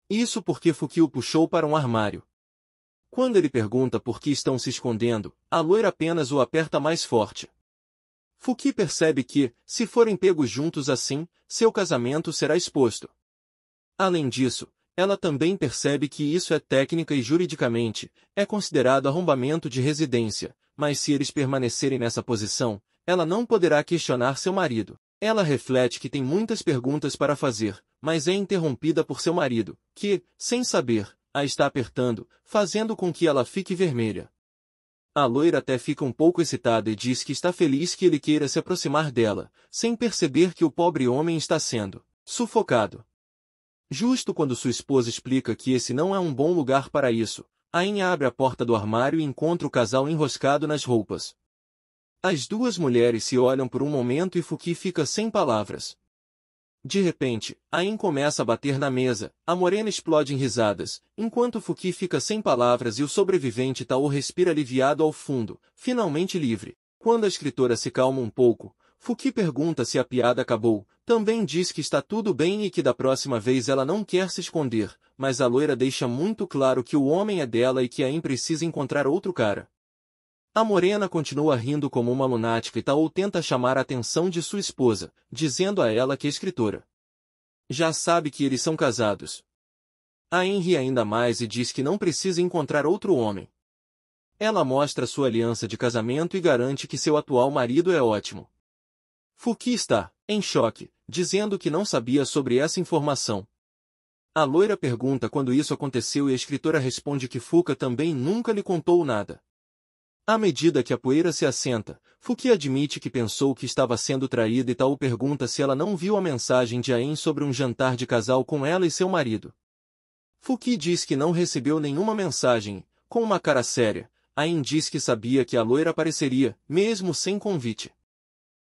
Isso porque Fuki o puxou para um armário. Quando ele pergunta por que estão se escondendo, a loira apenas o aperta mais forte. Fuki percebe que, se forem pegos juntos assim, seu casamento será exposto. Além disso, ela também percebe que isso é técnica e juridicamente, é considerado arrombamento de residência, mas se eles permanecerem nessa posição, ela não poderá questionar seu marido. Ela reflete que tem muitas perguntas para fazer, mas é interrompida por seu marido, que, sem saber, a está apertando, fazendo com que ela fique vermelha. A loira até fica um pouco excitada e diz que está feliz que ele queira se aproximar dela, sem perceber que o pobre homem está sendo sufocado. Justo quando sua esposa explica que esse não é um bom lugar para isso, Aen abre a porta do armário e encontra o casal enroscado nas roupas. As duas mulheres se olham por um momento e Fuki fica sem palavras. De repente, Aen começa a bater na mesa, a morena explode em risadas, enquanto Fuki fica sem palavras e o sobrevivente Tao respira aliviado ao fundo, finalmente livre. Quando a escritora se calma um pouco, Fuki pergunta se a piada acabou, também diz que está tudo bem e que da próxima vez ela não quer se esconder, mas a loira deixa muito claro que o homem é dela e que Aen precisa encontrar outro cara. A morena continua rindo como uma lunática e Tao tenta chamar a atenção de sua esposa, dizendo a ela que a escritora já sabe que eles são casados. Aen ri ainda mais e diz que não precisa encontrar outro homem. Ela mostra sua aliança de casamento e garante que seu atual marido é ótimo. Fuki está em choque, dizendo que não sabia sobre essa informação. A loira pergunta quando isso aconteceu e a escritora responde que Fuka também nunca lhe contou nada. À medida que a poeira se assenta, Fuki admite que pensou que estava sendo traída e Tao pergunta se ela não viu a mensagem de Aen sobre um jantar de casal com ela e seu marido. Fuki diz que não recebeu nenhuma mensagem, com uma cara séria. Aen diz que sabia que a loira apareceria, mesmo sem convite.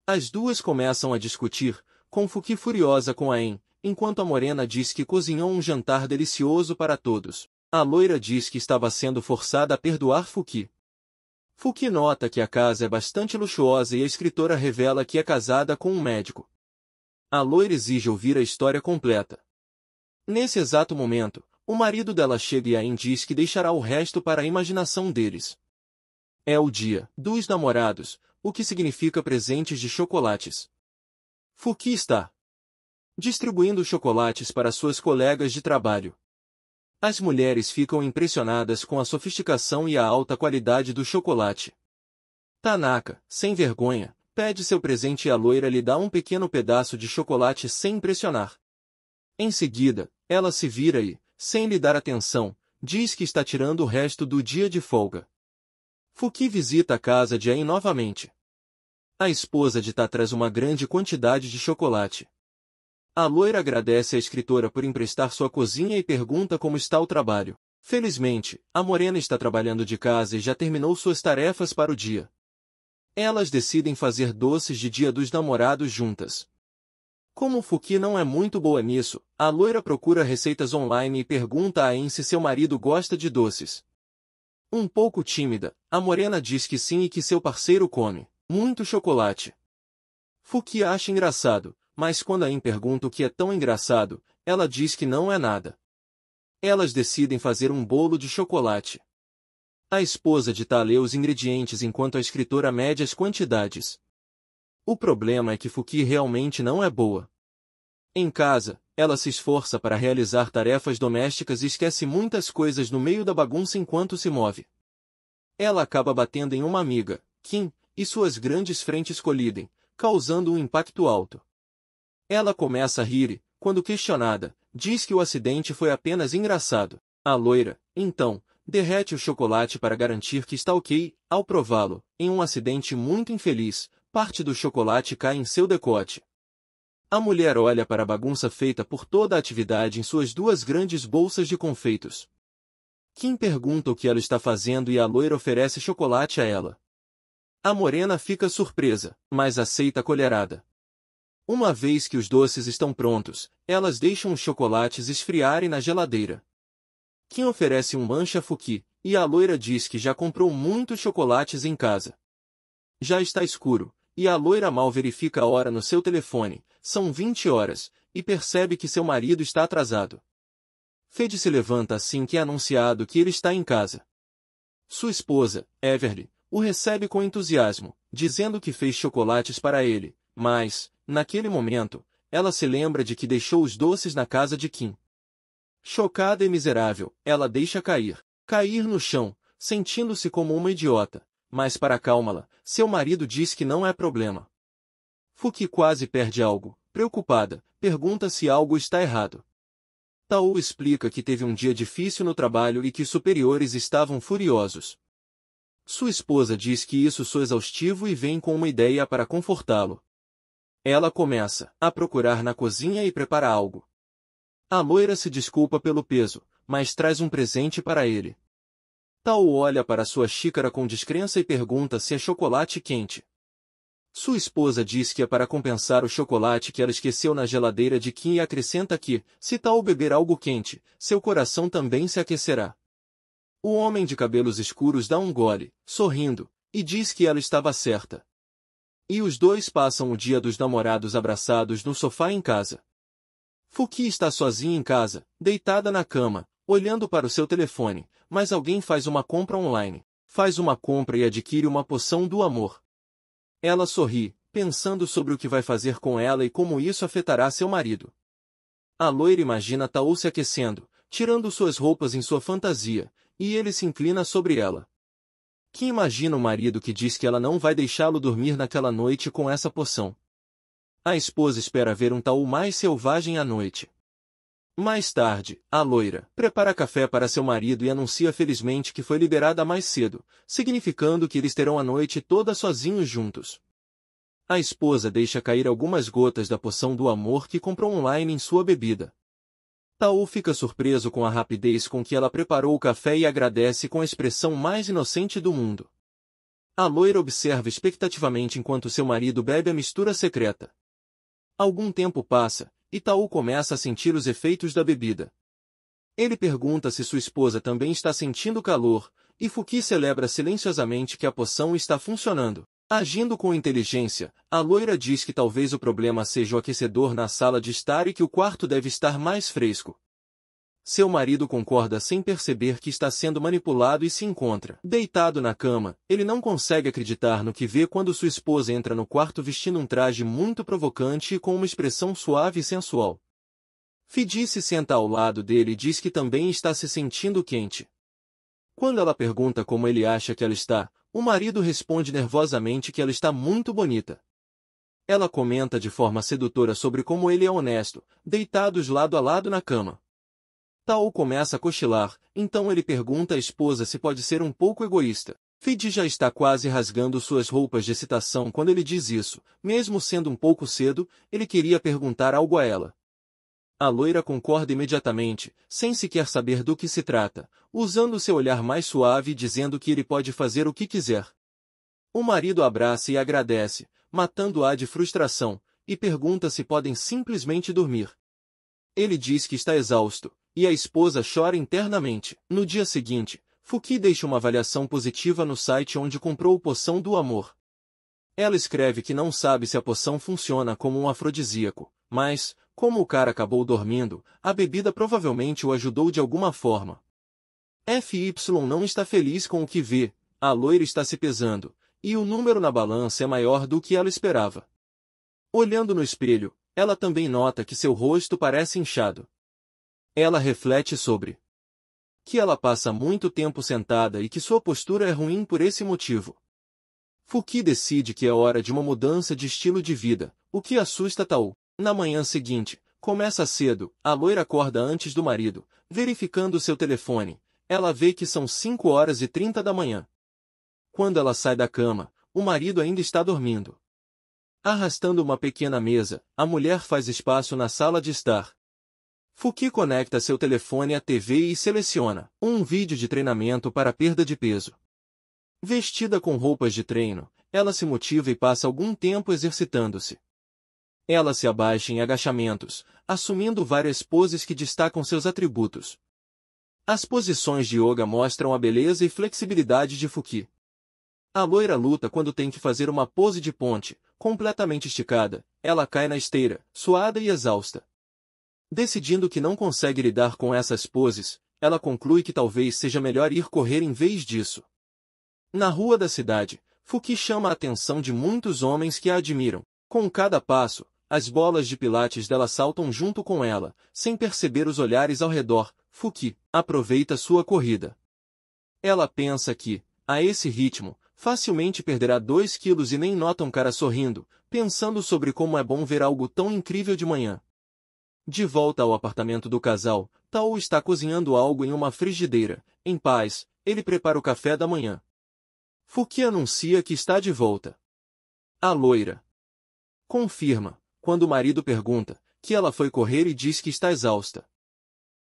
As duas começam a discutir, com Fuki furiosa com Aen, enquanto a morena diz que cozinhou um jantar delicioso para todos. A loira diz que estava sendo forçada a perdoar Fuki. Fuki nota que a casa é bastante luxuosa e a escritora revela que é casada com um médico. A loira exige ouvir a história completa. Nesse exato momento, o marido dela chega e Aen diz que deixará o resto para a imaginação deles. É o dia dos namorados, o que significa presentes de chocolates. Fuki está distribuindo chocolates para suas colegas de trabalho. As mulheres ficam impressionadas com a sofisticação e a alta qualidade do chocolate. Tanaka, sem vergonha, pede seu presente e a loira lhe dá um pequeno pedaço de chocolate sem impressionar. Em seguida, ela se vira e, sem lhe dar atenção, diz que está tirando o resto do dia de folga. Fuki visita a casa de Aen novamente. A esposa de Ta traz uma grande quantidade de chocolate. A loira agradece à escritora por emprestar sua cozinha e pergunta como está o trabalho. Felizmente, a morena está trabalhando de casa e já terminou suas tarefas para o dia. Elas decidem fazer doces de Dia dos Namorados juntas. Como Fuki não é muito boa nisso, a loira procura receitas online e pergunta a En se seu marido gosta de doces. Um pouco tímida, a morena diz que sim e que seu parceiro come muito chocolate. Fuki acha engraçado, mas quando a En pergunta o que é tão engraçado, ela diz que não é nada. Elas decidem fazer um bolo de chocolate. A esposa de Ta lê os ingredientes enquanto a escritora mede as quantidades. O problema é que Fuki realmente não é boa. Em casa, ela se esforça para realizar tarefas domésticas e esquece muitas coisas no meio da bagunça enquanto se move. Ela acaba batendo em uma amiga, Kim, e suas grandes frentes colidem, causando um impacto alto. Ela começa a rir e, quando questionada, diz que o acidente foi apenas engraçado. A loira, então, derrete o chocolate para garantir que está ok. Ao prová-lo, em um acidente muito infeliz, parte do chocolate cai em seu decote. A mulher olha para a bagunça feita por toda a atividade em suas duas grandes bolsas de confeitos. Kim pergunta o que ela está fazendo e a loira oferece chocolate a ela. A morena fica surpresa, mas aceita a colherada. Uma vez que os doces estão prontos, elas deixam os chocolates esfriarem na geladeira. Kim oferece um lanche a Fuki, e a loira diz que já comprou muitos chocolates em casa. Já está escuro, e a loira mal verifica a hora no seu telefone, são 20 horas, e percebe que seu marido está atrasado. Fede se levanta assim que é anunciado que ele está em casa. Sua esposa, Everly, o recebe com entusiasmo, dizendo que fez chocolates para ele, mas, naquele momento, ela se lembra de que deixou os doces na casa de Kim. Chocada e miserável, ela deixa cair no chão, sentindo-se como uma idiota, mas para acalmá-la, seu marido diz que não é problema. Fuki quase perde algo, preocupada, pergunta se algo está errado. Tao explica que teve um dia difícil no trabalho e que os superiores estavam furiosos. Sua esposa diz que isso soa exaustivo e vem com uma ideia para confortá-lo. Ela começa a procurar na cozinha e prepara algo. A loira se desculpa pelo peso, mas traz um presente para ele. Tao olha para sua xícara com descrença e pergunta se é chocolate quente. Sua esposa diz que é para compensar o chocolate que ela esqueceu na geladeira de Kim e acrescenta que, se Tao beber algo quente, seu coração também se aquecerá. O homem de cabelos escuros dá um gole, sorrindo, e diz que ela estava certa. E os dois passam o Dia dos Namorados abraçados no sofá em casa. Fuki está sozinha em casa, deitada na cama, olhando para o seu telefone, mas alguém faz uma compra online. Faz uma compra e adquire uma poção do amor. Ela sorri, pensando sobre o que vai fazer com ela e como isso afetará seu marido. A loira imagina Tao se aquecendo, tirando suas roupas em sua fantasia, e ele se inclina sobre ela. Kim imagina o marido que diz que ela não vai deixá-lo dormir naquela noite com essa poção. A esposa espera ver um Tao mais selvagem à noite. Mais tarde, a loira prepara café para seu marido e anuncia felizmente que foi liberada mais cedo, significando que eles terão a noite toda sozinhos juntos. A esposa deixa cair algumas gotas da poção do amor que comprou online em sua bebida. Tao fica surpreso com a rapidez com que ela preparou o café e agradece com a expressão mais inocente do mundo. A loira observa expectativamente enquanto seu marido bebe a mistura secreta. Algum tempo passa, e Tao começa a sentir os efeitos da bebida. Ele pergunta se sua esposa também está sentindo calor, e Fuki celebra silenciosamente que a poção está funcionando. Agindo com inteligência, a loira diz que talvez o problema seja o aquecedor na sala de estar e que o quarto deve estar mais fresco. Seu marido concorda sem perceber que está sendo manipulado e se encontra deitado na cama. Ele não consegue acreditar no que vê quando sua esposa entra no quarto vestindo um traje muito provocante e com uma expressão suave e sensual. Fidi se senta ao lado dele e diz que também está se sentindo quente. Quando ela pergunta como ele acha que ela está, o marido responde nervosamente que ela está muito bonita. Ela comenta de forma sedutora sobre como ele é honesto, deitados lado a lado na cama. Tao começa a cochilar, então ele pergunta à esposa se pode ser um pouco egoísta. Fid já está quase rasgando suas roupas de excitação quando ele diz isso. Mesmo sendo um pouco cedo, ele queria perguntar algo a ela. A loira concorda imediatamente, sem sequer saber do que se trata, usando seu olhar mais suave e dizendo que ele pode fazer o que quiser. O marido abraça e agradece, matando-a de frustração, e pergunta se podem simplesmente dormir. Ele diz que está exausto, e a esposa chora internamente. No dia seguinte, Fuki deixa uma avaliação positiva no site onde comprou a poção do amor. Ela escreve que não sabe se a poção funciona como um afrodisíaco, mas, como o cara acabou dormindo, a bebida provavelmente o ajudou de alguma forma. FY não está feliz com o que vê, a loira está se pesando, e o número na balança é maior do que ela esperava. Olhando no espelho, ela também nota que seu rosto parece inchado. Ela reflete sobre que ela passa muito tempo sentada e que sua postura é ruim por esse motivo. Fuki decide que é hora de uma mudança de estilo de vida, o que assusta Tao. Na manhã seguinte, começa cedo, a loira acorda antes do marido, verificando seu telefone. Ela vê que são 5h30 da manhã. Quando ela sai da cama, o marido ainda está dormindo. Arrastando uma pequena mesa, a mulher faz espaço na sala de estar. Fuki conecta seu telefone à TV e seleciona um vídeo de treinamento para perda de peso. Vestida com roupas de treino, ela se motiva e passa algum tempo exercitando-se. Ela se abaixa em agachamentos, assumindo várias poses que destacam seus atributos. As posições de yoga mostram a beleza e flexibilidade de Fuki. A loira luta quando tem que fazer uma pose de ponte, completamente esticada. Ela cai na esteira, suada e exausta. Decidindo que não consegue lidar com essas poses, ela conclui que talvez seja melhor ir correr em vez disso. Na rua da cidade, Fuki chama a atenção de muitos homens que a admiram. Com cada passo, as bolas de pilates dela saltam junto com ela, sem perceber os olhares ao redor. Fuki aproveita sua corrida. Ela pensa que, a esse ritmo, facilmente perderá 2 quilos e nem nota um cara sorrindo, pensando sobre como é bom ver algo tão incrível de manhã. De volta ao apartamento do casal, Tao está cozinhando algo em uma frigideira. Em paz, ele prepara o café da manhã. Fuki anuncia que está de volta. A loira confirma, quando o marido pergunta, que ela foi correr e diz que está exausta.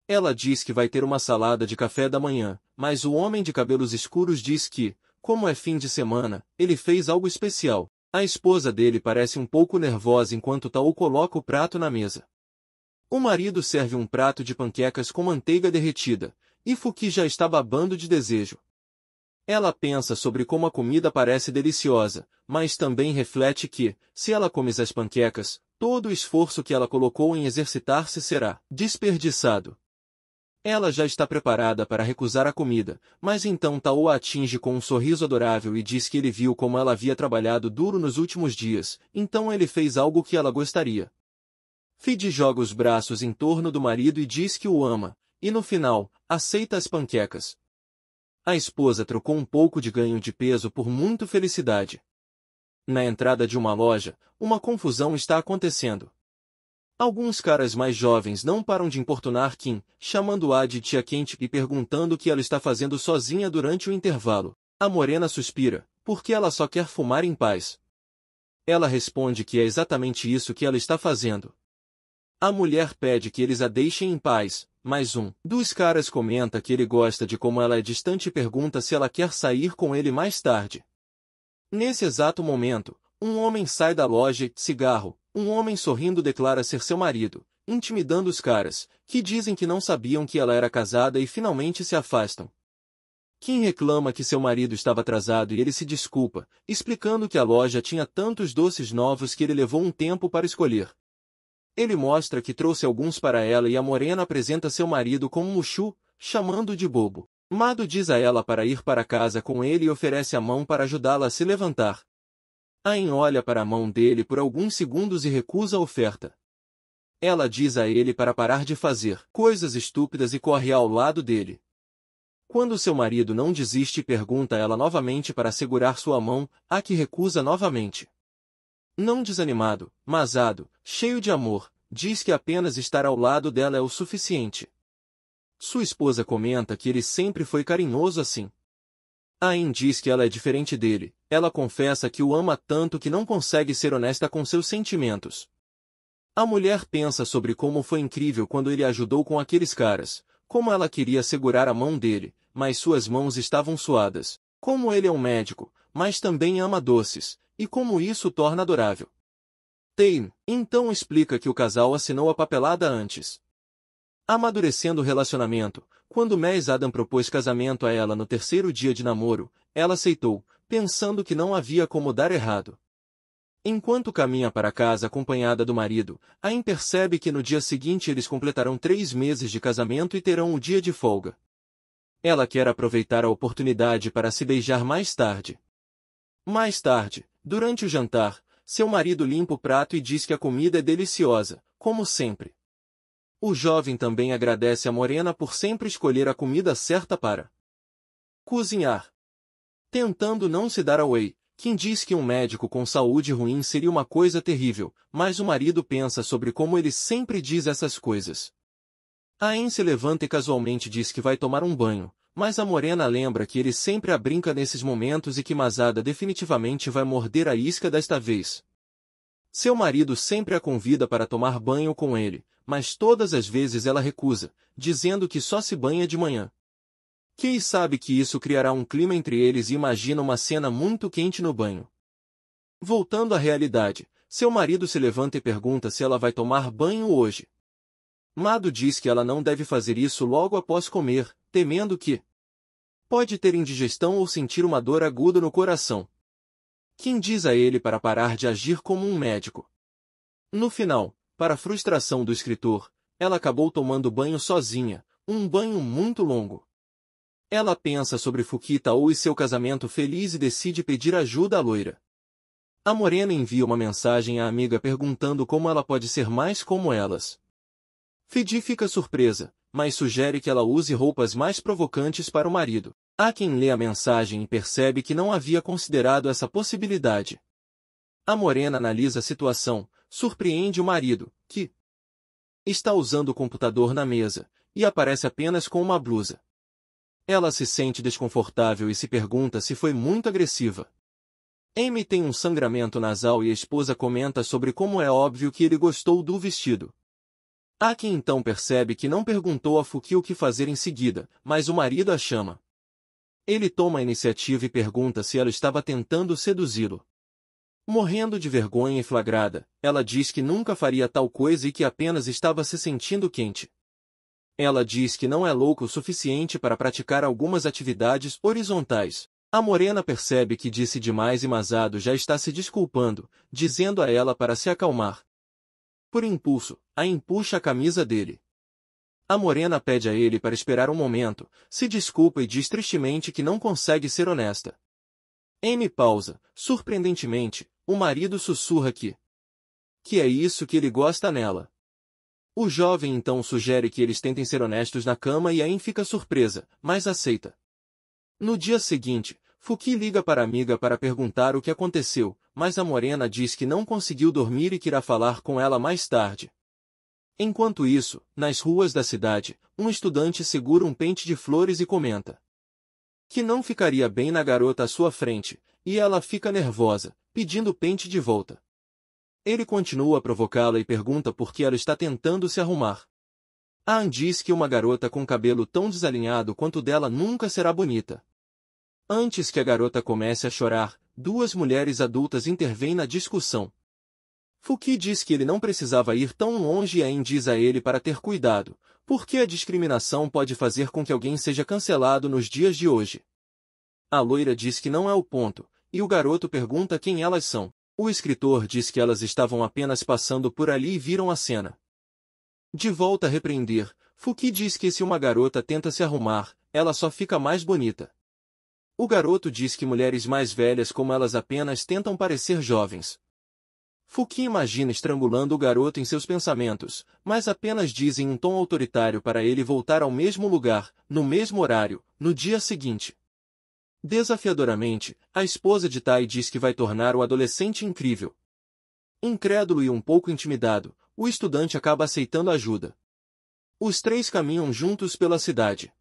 Ela diz que vai ter uma salada de café da manhã, mas o homem de cabelos escuros diz que, como é fim de semana, ele fez algo especial. A esposa dele parece um pouco nervosa enquanto Tao coloca o prato na mesa. O marido serve um prato de panquecas com manteiga derretida, e Fuki já está babando de desejo. Ela pensa sobre como a comida parece deliciosa, mas também reflete que, se ela come as panquecas, todo o esforço que ela colocou em exercitar-se será desperdiçado. Ela já está preparada para recusar a comida, mas então Tao a atinge com um sorriso adorável e diz que ele viu como ela havia trabalhado duro nos últimos dias, então ele fez algo que ela gostaria. Fid joga os braços em torno do marido e diz que o ama, e no final, aceita as panquecas. A esposa trocou um pouco de ganho de peso por muita felicidade. Na entrada de uma loja, uma confusão está acontecendo. Alguns caras mais jovens não param de importunar Kim, chamando-a de tia quente e perguntando o que ela está fazendo sozinha durante o intervalo. A morena suspira, porque ela só quer fumar em paz. Ela responde que é exatamente isso que ela está fazendo. A mulher pede que eles a deixem em paz, mas um dos caras comenta que ele gosta de como ela é distante e pergunta se ela quer sair com ele mais tarde. Nesse exato momento, um homem sai da loja e, cigarro, um homem sorrindo declara ser seu marido, intimidando os caras, que dizem que não sabiam que ela era casada e finalmente se afastam. Kim reclama que seu marido estava atrasado e ele se desculpa, explicando que a loja tinha tantos doces novos que ele levou um tempo para escolher. Ele mostra que trouxe alguns para ela e a morena apresenta seu marido como Mushu, chamando-o de bobo. Mado diz a ela para ir para casa com ele e oferece a mão para ajudá-la a se levantar. Ain olha para a mão dele por alguns segundos e recusa a oferta. Ela diz a ele para parar de fazer coisas estúpidas e corre ao lado dele. Quando seu marido não desiste, pergunta a ela novamente para segurar sua mão, a que recusa novamente. Não desanimado, masado, cheio de amor, diz que apenas estar ao lado dela é o suficiente. Sua esposa comenta que ele sempre foi carinhoso assim. Ain diz que ela é diferente dele, ela confessa que o ama tanto que não consegue ser honesta com seus sentimentos. A mulher pensa sobre como foi incrível quando ele ajudou com aqueles caras, como ela queria segurar a mão dele, mas suas mãos estavam suadas, como ele é um médico, mas também ama doces, e como isso o torna adorável. Tae, então explica que o casal assinou a papelada antes. Amadurecendo o relacionamento, quando Mes Adam propôs casamento a ela no terceiro dia de namoro, ela aceitou, pensando que não havia como dar errado. Enquanto caminha para casa acompanhada do marido, Ain percebe que no dia seguinte eles completarão 3 meses de casamento e terão o dia de folga. Ela quer aproveitar a oportunidade para se beijar mais tarde. Mais tarde, durante o jantar, seu marido limpa o prato e diz que a comida é deliciosa, como sempre. O jovem também agradece a morena por sempre escolher a comida certa para cozinhar. Tentando não se dar ao Wei, Kim diz que um médico com saúde ruim seria uma coisa terrível, mas o marido pensa sobre como ele sempre diz essas coisas. Ain se levanta e casualmente diz que vai tomar um banho, mas a morena lembra que ele sempre a brinca nesses momentos e que Masada definitivamente vai morder a isca desta vez. Seu marido sempre a convida para tomar banho com ele, mas todas as vezes ela recusa, dizendo que só se banha de manhã. Kei sabe que isso criará um clima entre eles e imagina uma cena muito quente no banho. Voltando à realidade, seu marido se levanta e pergunta se ela vai tomar banho hoje. Mado diz que ela não deve fazer isso logo após comer, temendo que pode ter indigestão ou sentir uma dor aguda no coração. Kim diz a ele para parar de agir como um médico. No final, para a frustração do escritor, ela acabou tomando banho sozinha, um banho muito longo. Ela pensa sobre Fuki Tao e seu casamento feliz e decide pedir ajuda à loira. A morena envia uma mensagem à amiga perguntando como ela pode ser mais como elas. Fidi fica surpresa, mas sugere que ela use roupas mais provocantes para o marido. Há quem lê a mensagem e percebe que não havia considerado essa possibilidade. A morena analisa a situação, surpreende o marido, que está usando o computador na mesa, e aparece apenas com uma blusa. Ela se sente desconfortável e se pergunta se foi muito agressiva. Amy tem um sangramento nasal e a esposa comenta sobre como é óbvio que ele gostou do vestido. Aki então percebe que não perguntou a Fuki o que fazer em seguida, mas o marido a chama. Ele toma a iniciativa e pergunta se ela estava tentando seduzi-lo. Morrendo de vergonha e flagrada, ela diz que nunca faria tal coisa e que apenas estava se sentindo quente. Ela diz que não é louco o suficiente para praticar algumas atividades horizontais. A morena percebe que disse demais e Masado já está se desculpando, dizendo a ela para se acalmar. Por impulso, Ain puxa a camisa dele. A morena pede a ele para esperar um momento, se desculpa e diz tristemente que não consegue ser honesta. Amy pausa, surpreendentemente, o marido sussurra que é isso que ele gosta nela. O jovem então sugere que eles tentem ser honestos na cama e Ain fica surpresa, mas aceita. No dia seguinte, Fuki liga para a amiga para perguntar o que aconteceu, mas a morena diz que não conseguiu dormir e que irá falar com ela mais tarde. Enquanto isso, nas ruas da cidade, um estudante segura um pente de flores e comenta que não ficaria bem na garota à sua frente, e ela fica nervosa, pedindo o pente de volta. Ele continua a provocá-la e pergunta por que ela está tentando se arrumar. Ann diz que uma garota com cabelo tão desalinhado quanto o dela nunca será bonita. Antes que a garota comece a chorar, 2 mulheres adultas intervêm na discussão. Fuki diz que ele não precisava ir tão longe e Ain diz a ele para ter cuidado, porque a discriminação pode fazer com que alguém seja cancelado nos dias de hoje. A loira diz que não é o ponto, e o garoto pergunta quem elas são. O escritor diz que elas estavam apenas passando por ali e viram a cena. De volta a repreender, Fuki diz que se uma garota tenta se arrumar, ela só fica mais bonita. O garoto diz que mulheres mais velhas como elas apenas tentam parecer jovens. Fuki imagina estrangulando o garoto em seus pensamentos, mas apenas diz em um tom autoritário para ele voltar ao mesmo lugar, no mesmo horário, no dia seguinte. Desafiadoramente, a esposa de Tai diz que vai tornar o adolescente incrível. Incrédulo e um pouco intimidado, o estudante acaba aceitando ajuda. Os 3 caminham juntos pela cidade.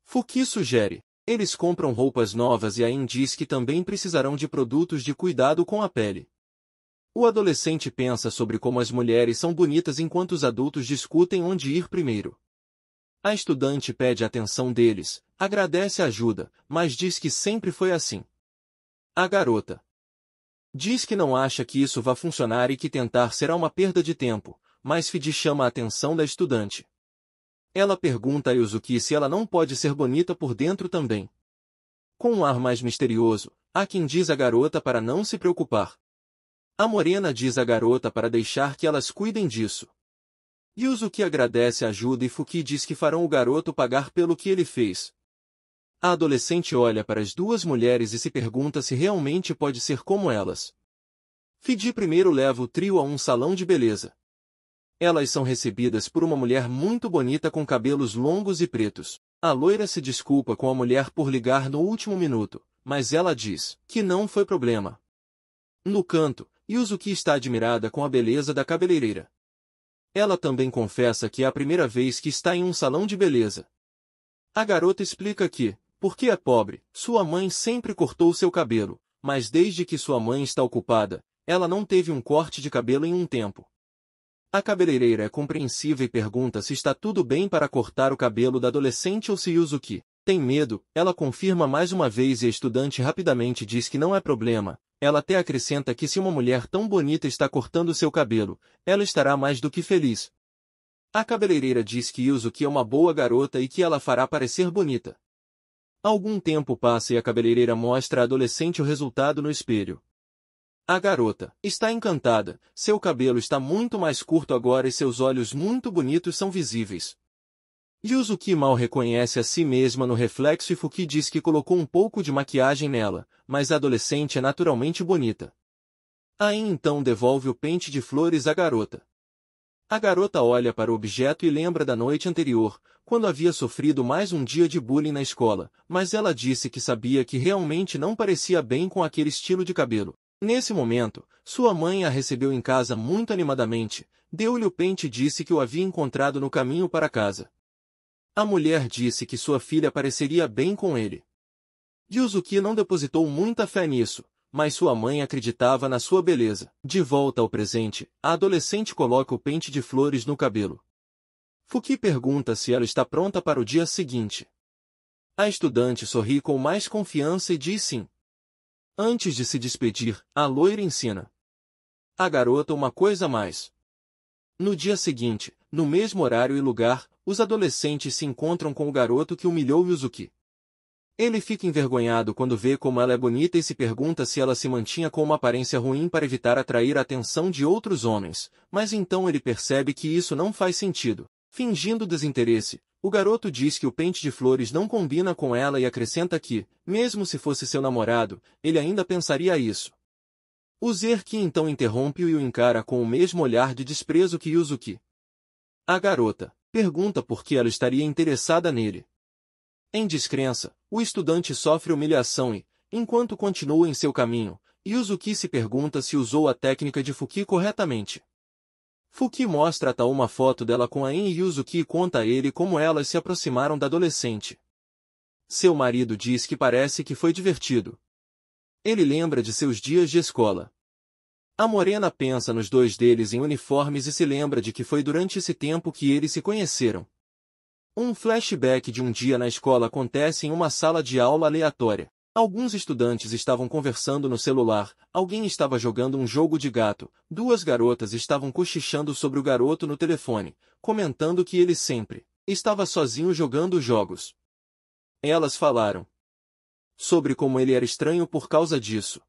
Fuki sugere Eles compram roupas novas e Ain diz que também precisarão de produtos de cuidado com a pele. O adolescente pensa sobre como as mulheres são bonitas enquanto os adultos discutem onde ir primeiro. A estudante pede a atenção deles, agradece a ajuda, mas diz que sempre foi assim. A garota diz que não acha que isso vá funcionar e que tentar será uma perda de tempo, mas Fidi chama a atenção da estudante. Ela pergunta a Yuzuki se ela não pode ser bonita por dentro também. Com um ar mais misterioso, há quem diz à garota para não se preocupar. A morena diz à garota para deixar que elas cuidem disso. Yuzuki agradece a ajuda e Fuki diz que farão o garoto pagar pelo que ele fez. A adolescente olha para as duas mulheres e se pergunta se realmente pode ser como elas. Fidi primeiro leva o trio a um salão de beleza. Elas são recebidas por uma mulher muito bonita com cabelos longos e pretos. A loira se desculpa com a mulher por ligar no último minuto, mas ela diz que não foi problema. No canto, Yuzuki está admirada com a beleza da cabeleireira. Ela também confessa que é a primeira vez que está em um salão de beleza. A garota explica que, porque é pobre, sua mãe sempre cortou seu cabelo, mas desde que sua mãe está ocupada, ela não teve um corte de cabelo em um tempo. A cabeleireira é compreensiva e pergunta se está tudo bem para cortar o cabelo da adolescente ou se Yuzuki tem medo. Ela confirma mais uma vez e a estudante rapidamente diz que não é problema. Ela até acrescenta que se uma mulher tão bonita está cortando seu cabelo, ela estará mais do que feliz. A cabeleireira diz que Yuzuki é uma boa garota e que ela fará parecer bonita. Algum tempo passa e a cabeleireira mostra à adolescente o resultado no espelho. A garota está encantada, seu cabelo está muito mais curto agora e seus olhos muito bonitos são visíveis. Yuzuki mal reconhece a si mesma no reflexo e Fuki diz que colocou um pouco de maquiagem nela, mas a adolescente é naturalmente bonita. Ain então devolve o pente de flores à garota. A garota olha para o objeto e lembra da noite anterior, quando havia sofrido mais um dia de bullying na escola, mas ela disse que sabia que realmente não parecia bem com aquele estilo de cabelo. Nesse momento, sua mãe a recebeu em casa muito animadamente, deu-lhe o pente e disse que o havia encontrado no caminho para casa. A mulher disse que sua filha pareceria bem com ele. Yuzuki não depositou muita fé nisso, mas sua mãe acreditava na sua beleza. De volta ao presente, a adolescente coloca o pente de flores no cabelo. Fuki pergunta se ela está pronta para o dia seguinte. A estudante sorri com mais confiança e diz sim. Antes de se despedir, a loira ensina a garota uma coisa a mais. No dia seguinte, no mesmo horário e lugar, os adolescentes se encontram com o garoto que humilhou Yuzuki. Ele fica envergonhado quando vê como ela é bonita e se pergunta se ela se mantinha com uma aparência ruim para evitar atrair a atenção de outros homens, mas então ele percebe que isso não faz sentido. Fingindo desinteresse, o garoto diz que o pente de flores não combina com ela e acrescenta que, mesmo se fosse seu namorado, ele ainda pensaria isso. O Zerki então interrompe-o e o encara com o mesmo olhar de desprezo que Yuzuki. A garota pergunta por que ela estaria interessada nele. Em descrença, o estudante sofre humilhação e, enquanto continua em seu caminho, Yuzuki se pergunta se usou a técnica de Fuki corretamente. Fuki mostra a Ta uma foto dela com Ain e Yuzuki conta a ele como elas se aproximaram da adolescente. Seu marido diz que parece que foi divertido. Ele lembra de seus dias de escola. A morena pensa nos dois deles em uniformes e se lembra de que foi durante esse tempo que eles se conheceram. Um flashback de um dia na escola acontece em uma sala de aula aleatória. Alguns estudantes estavam conversando no celular, alguém estava jogando um jogo de gato, duas garotas estavam cochichando sobre o garoto no telefone, comentando que ele sempre estava sozinho jogando jogos. Elas falaram sobre como ele era estranho por causa disso.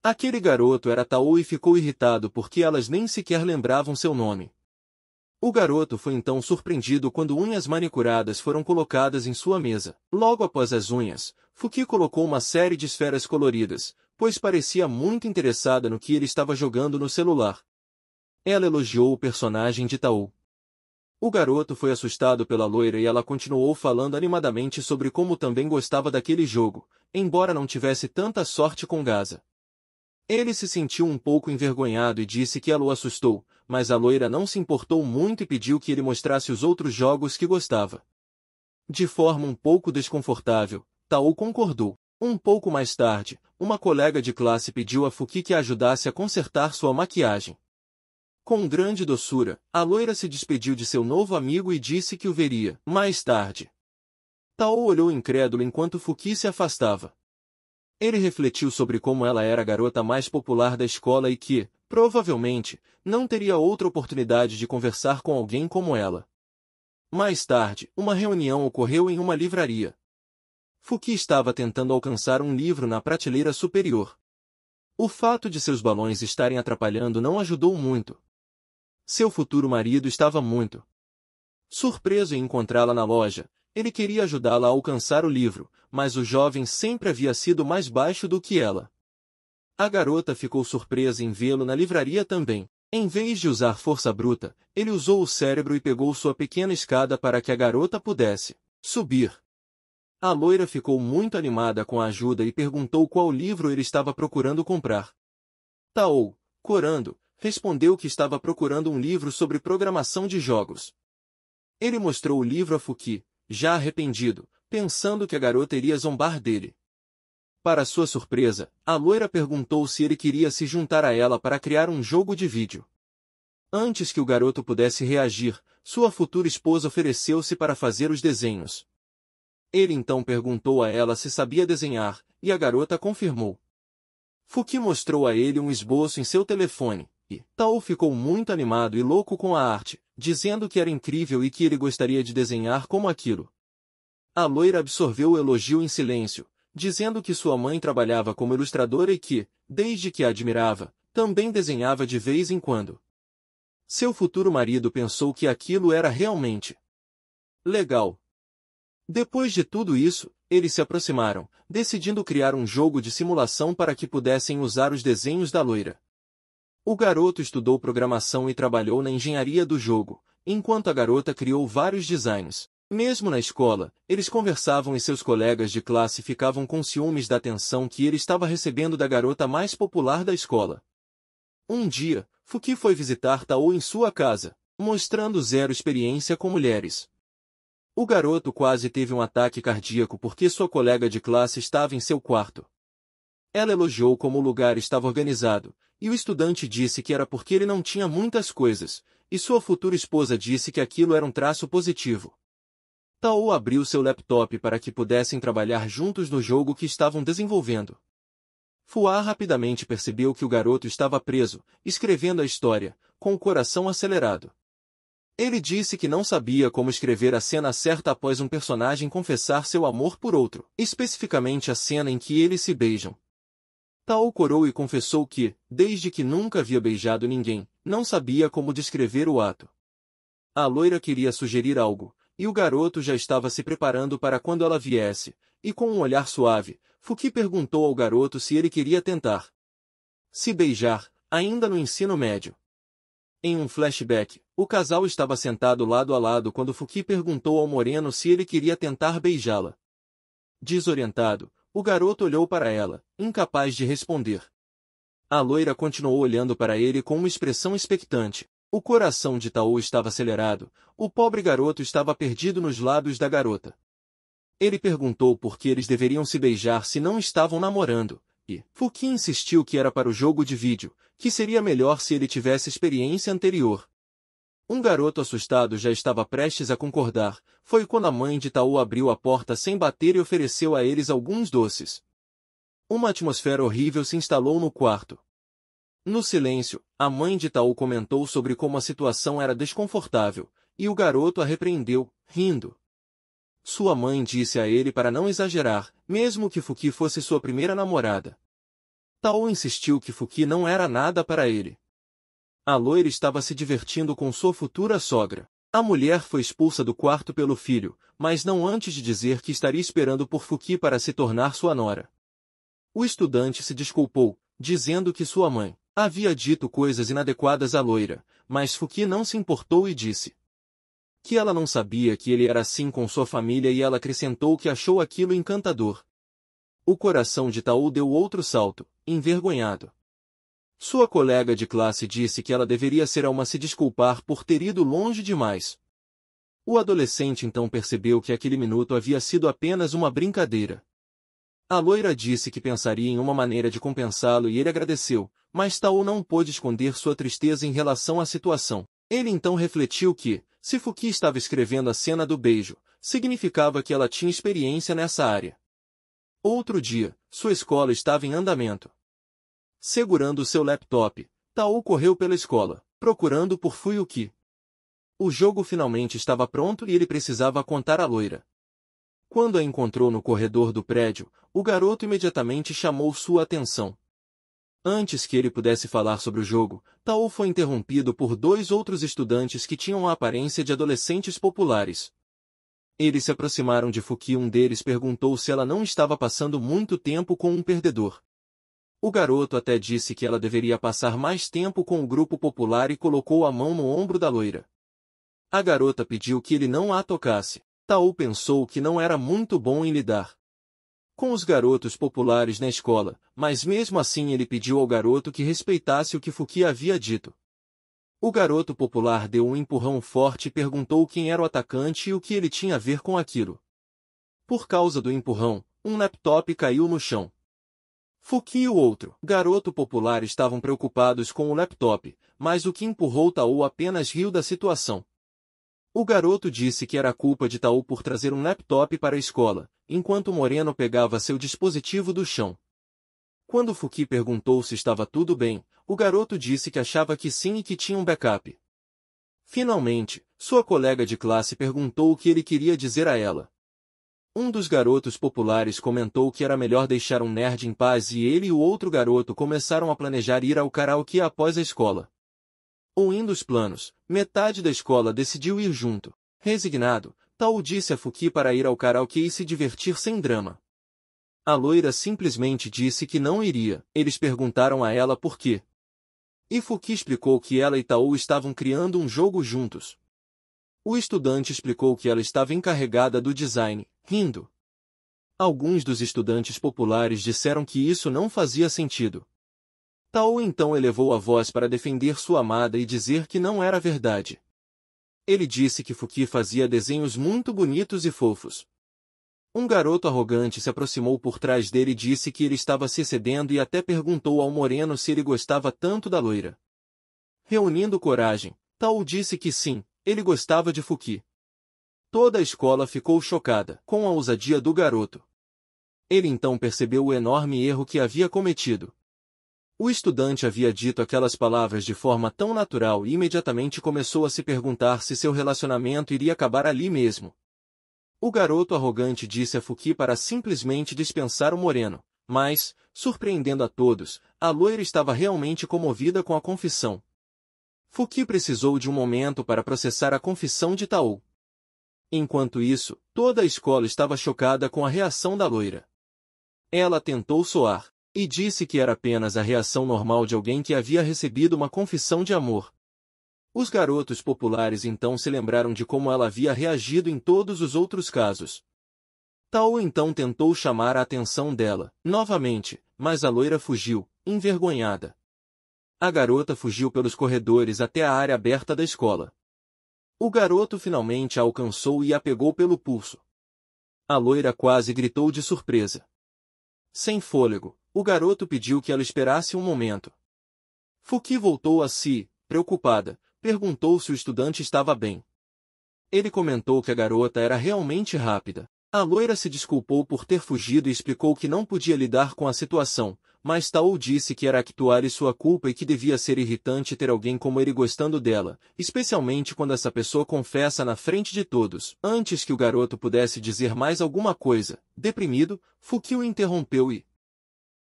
Aquele garoto era Tao e ficou irritado porque elas nem sequer lembravam seu nome. O garoto foi então surpreendido quando unhas manicuradas foram colocadas em sua mesa. Logo após as unhas, Fuki colocou uma série de esferas coloridas, pois parecia muito interessada no que ele estava jogando no celular. Ela elogiou o personagem de Tao. O garoto foi assustado pela loira e ela continuou falando animadamente sobre como também gostava daquele jogo, embora não tivesse tanta sorte com Gaza. Ele se sentiu um pouco envergonhado e disse que ela o assustou, mas a loira não se importou muito e pediu que ele mostrasse os outros jogos que gostava. De forma um pouco desconfortável, Tao concordou. Um pouco mais tarde, uma colega de classe pediu a Fuki que a ajudasse a consertar sua maquiagem. Com grande doçura, a loira se despediu de seu novo amigo e disse que o veria mais tarde. Tao olhou incrédulo enquanto Fuki se afastava. Ele refletiu sobre como ela era a garota mais popular da escola e que, provavelmente, não teria outra oportunidade de conversar com alguém como ela. Mais tarde, uma reunião ocorreu em uma livraria. Fuki estava tentando alcançar um livro na prateleira superior. O fato de seus balões estarem atrapalhando não ajudou muito. Seu futuro marido estava muito surpreso em encontrá-la na loja. Ele queria ajudá-la a alcançar o livro, mas o jovem sempre havia sido mais baixo do que ela. A garota ficou surpresa em vê-lo na livraria também. Em vez de usar força bruta, ele usou o cérebro e pegou sua pequena escada para que a garota pudesse subir. A loira ficou muito animada com a ajuda e perguntou qual livro ele estava procurando comprar. Tao, corando, respondeu que estava procurando um livro sobre programação de jogos. Ele mostrou o livro a Fuki, já arrependido, pensando que a garota iria zombar dele. Para sua surpresa, a loira perguntou se ele queria se juntar a ela para criar um jogo de vídeo. Antes que o garoto pudesse reagir, sua futura esposa ofereceu-se para fazer os desenhos. Ele então perguntou a ela se sabia desenhar, e a garota confirmou. Fuki mostrou a ele um esboço em seu telefone, e Tao ficou muito animado e louco com a arte, dizendo que era incrível e que ele gostaria de desenhar como aquilo. A loira absorveu o elogio em silêncio, dizendo que sua mãe trabalhava como ilustradora e que, desde que a admirava, também desenhava de vez em quando. Seu futuro marido pensou que aquilo era realmente legal. Depois de tudo isso, eles se aproximaram, decidindo criar um jogo de simulação para que pudessem usar os desenhos da loira. O garoto estudou programação e trabalhou na engenharia do jogo, enquanto a garota criou vários designs. Mesmo na escola, eles conversavam e seus colegas de classe ficavam com ciúmes da atenção que ele estava recebendo da garota mais popular da escola. Um dia, Fuki foi visitar Tao em sua casa, mostrando zero experiência com mulheres. O garoto quase teve um ataque cardíaco porque sua colega de classe estava em seu quarto. Ela elogiou como o lugar estava organizado, e o estudante disse que era porque ele não tinha muitas coisas, e sua futura esposa disse que aquilo era um traço positivo. Tao abriu seu laptop para que pudessem trabalhar juntos no jogo que estavam desenvolvendo. Fuá rapidamente percebeu que o garoto estava preso, escrevendo a história, com o coração acelerado. Ele disse que não sabia como escrever a cena certa após um personagem confessar seu amor por outro, especificamente a cena em que eles se beijam. Tao corou e confessou que, desde que nunca havia beijado ninguém, não sabia como descrever o ato. A loira queria sugerir algo, e o garoto já estava se preparando para quando ela viesse, e com um olhar suave, Fuki perguntou ao garoto se ele queria tentar se beijar, ainda no ensino médio. Em um flashback, o casal estava sentado lado a lado quando Fuki perguntou ao moreno se ele queria tentar beijá-la. Desorientado, o garoto olhou para ela, incapaz de responder. A loira continuou olhando para ele com uma expressão expectante. O coração de Tao estava acelerado, o pobre garoto estava perdido nos lábios da garota. Ele perguntou por que eles deveriam se beijar se não estavam namorando, e Fuki insistiu que era para o jogo de vídeo, que seria melhor se ele tivesse experiência anterior. Um garoto assustado já estava prestes a concordar, foi quando a mãe de Tao abriu a porta sem bater e ofereceu a eles alguns doces. Uma atmosfera horrível se instalou no quarto. No silêncio, a mãe de Tao comentou sobre como a situação era desconfortável, e o garoto a repreendeu, rindo. Sua mãe disse a ele para não exagerar, mesmo que Fuki fosse sua primeira namorada. Tao insistiu que Fuki não era nada para ele. A loira estava se divertindo com sua futura sogra. A mulher foi expulsa do quarto pelo filho, mas não antes de dizer que estaria esperando por Fuki para se tornar sua nora. O estudante se desculpou, dizendo que sua mãe havia dito coisas inadequadas à loira, mas Fuki não se importou e disse que ela não sabia que ele era assim com sua família e ela acrescentou que achou aquilo encantador. O coração de Tao deu outro salto, envergonhado. Sua colega de classe disse que ela deveria ser a uma se desculpar por ter ido longe demais. O adolescente então percebeu que aquele minuto havia sido apenas uma brincadeira. A loira disse que pensaria em uma maneira de compensá-lo e ele agradeceu, mas Tao não pôde esconder sua tristeza em relação à situação. Ele então refletiu que, se Fuki estava escrevendo a cena do beijo, significava que ela tinha experiência nessa área. Outro dia, sua escola estava em andamento. Segurando seu laptop, Tao correu pela escola, procurando por Fuyuki. O jogo finalmente estava pronto e ele precisava contar à loira. Quando a encontrou no corredor do prédio, o garoto imediatamente chamou sua atenção. Antes que ele pudesse falar sobre o jogo, Tao foi interrompido por dois outros estudantes que tinham a aparência de adolescentes populares. Eles se aproximaram de Fuki e um deles perguntou se ela não estava passando muito tempo com um perdedor. O garoto até disse que ela deveria passar mais tempo com o grupo popular e colocou a mão no ombro da loira. A garota pediu que ele não a tocasse. Tao pensou que não era muito bom em lidar com os garotos populares na escola, mas mesmo assim ele pediu ao garoto que respeitasse o que Fuki havia dito. O garoto popular deu um empurrão forte e perguntou quem era o atacante e o que ele tinha a ver com aquilo. Por causa do empurrão, um laptop caiu no chão. Fuki e o outro garoto popular estavam preocupados com o laptop, mas o que empurrou Tao apenas riu da situação. O garoto disse que era culpa de Tao por trazer um laptop para a escola, enquanto o moreno pegava seu dispositivo do chão. Quando Fuki perguntou se estava tudo bem, o garoto disse que achava que sim e que tinha um backup. Finalmente, sua colega de classe perguntou o que ele queria dizer a ela. Um dos garotos populares comentou que era melhor deixar um nerd em paz e ele e o outro garoto começaram a planejar ir ao karaokê após a escola. Ouvindo os planos, metade da escola decidiu ir junto. Resignado, Tao disse a Fuki para ir ao karaokê e se divertir sem drama. A loira simplesmente disse que não iria. Eles perguntaram a ela por quê. E Fuki explicou que ela e Tao estavam criando um jogo juntos. O estudante explicou que ela estava encarregada do design, rindo. Alguns dos estudantes populares disseram que isso não fazia sentido. Tao então elevou a voz para defender sua amada e dizer que não era verdade. Ele disse que Fuki fazia desenhos muito bonitos e fofos. Um garoto arrogante se aproximou por trás dele e disse que ele estava se excedendo e até perguntou ao moreno se ele gostava tanto da loira. Reunindo coragem, Tao disse que sim, ele gostava de Fuki. Toda a escola ficou chocada com a ousadia do garoto. Ele então percebeu o enorme erro que havia cometido. O estudante havia dito aquelas palavras de forma tão natural e imediatamente começou a se perguntar se seu relacionamento iria acabar ali mesmo. O garoto arrogante disse a Fuki para simplesmente dispensar o moreno, mas, surpreendendo a todos, a loira estava realmente comovida com a confissão. Fuki precisou de um momento para processar a confissão de Tao. Enquanto isso, toda a escola estava chocada com a reação da loira. Ela tentou soar e disse que era apenas a reação normal de alguém que havia recebido uma confissão de amor. Os garotos populares então se lembraram de como ela havia reagido em todos os outros casos. Tao então tentou chamar a atenção dela, novamente, mas a loira fugiu, envergonhada. A garota fugiu pelos corredores até a área aberta da escola. O garoto finalmente a alcançou e a pegou pelo pulso. A loira quase gritou de surpresa. Sem fôlego, o garoto pediu que ela esperasse um momento. Fuki voltou a si, preocupada, perguntou se o estudante estava bem. Ele comentou que a garota era realmente rápida. A loira se desculpou por ter fugido e explicou que não podia lidar com a situação, mas Tao disse que era actuar sua culpa e que devia ser irritante ter alguém como ele gostando dela, especialmente quando essa pessoa confessa na frente de todos. Antes que o garoto pudesse dizer mais alguma coisa, deprimido, Fuki o interrompeu e...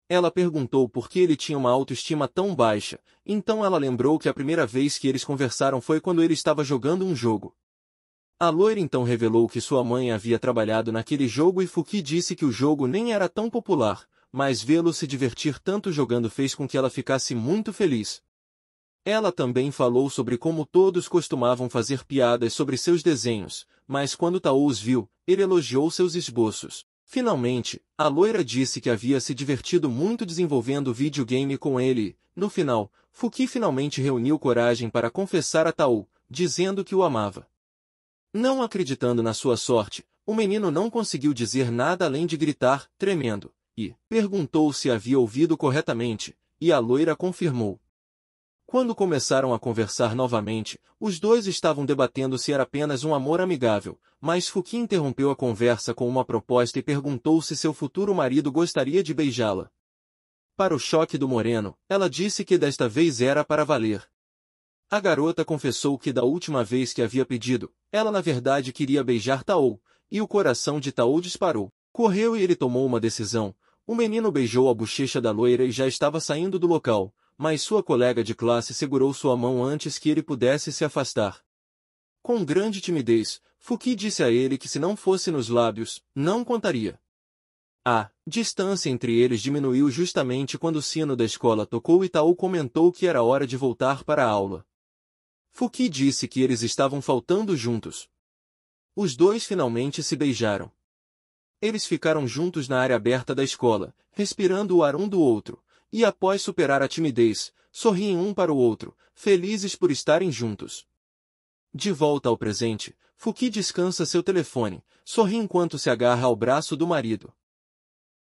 Ela perguntou por que ele tinha uma autoestima tão baixa, então ela lembrou que a primeira vez que eles conversaram foi quando ele estava jogando um jogo. A loira então revelou que sua mãe havia trabalhado naquele jogo e Fuki disse que o jogo nem era tão popular, mas vê-lo se divertir tanto jogando fez com que ela ficasse muito feliz. Ela também falou sobre como todos costumavam fazer piadas sobre seus desenhos, mas quando Tao os viu, ele elogiou seus esboços. Finalmente, a loira disse que havia se divertido muito desenvolvendo videogame com ele e, no final, Fuki finalmente reuniu coragem para confessar a Tao, dizendo que o amava. Não acreditando na sua sorte, o menino não conseguiu dizer nada além de gritar, tremendo. e perguntou se havia ouvido corretamente, e a loira confirmou. Quando começaram a conversar novamente, os dois estavam debatendo se era apenas um amor amigável, mas Fuki interrompeu a conversa com uma proposta e perguntou se seu futuro marido gostaria de beijá-la. Para o choque do moreno, ela disse que desta vez era para valer. A garota confessou que da última vez que havia pedido, ela na verdade queria beijar Tao, e o coração de Tao disparou. Correu e ele tomou uma decisão. O menino beijou a bochecha da loira e já estava saindo do local, mas sua colega de classe segurou sua mão antes que ele pudesse se afastar. Com grande timidez, Fuki disse a ele que se não fosse nos lábios, não contaria. A distância entre eles diminuiu justamente quando o sino da escola tocou e Tao comentou que era hora de voltar para a aula. Fuki disse que eles estavam faltando juntos. Os dois finalmente se beijaram. Eles ficaram juntos na área aberta da escola, respirando o ar um do outro, e após superar a timidez, sorriem um para o outro, felizes por estarem juntos. De volta ao presente, Fuki descansa seu telefone, sorri enquanto se agarra ao braço do marido.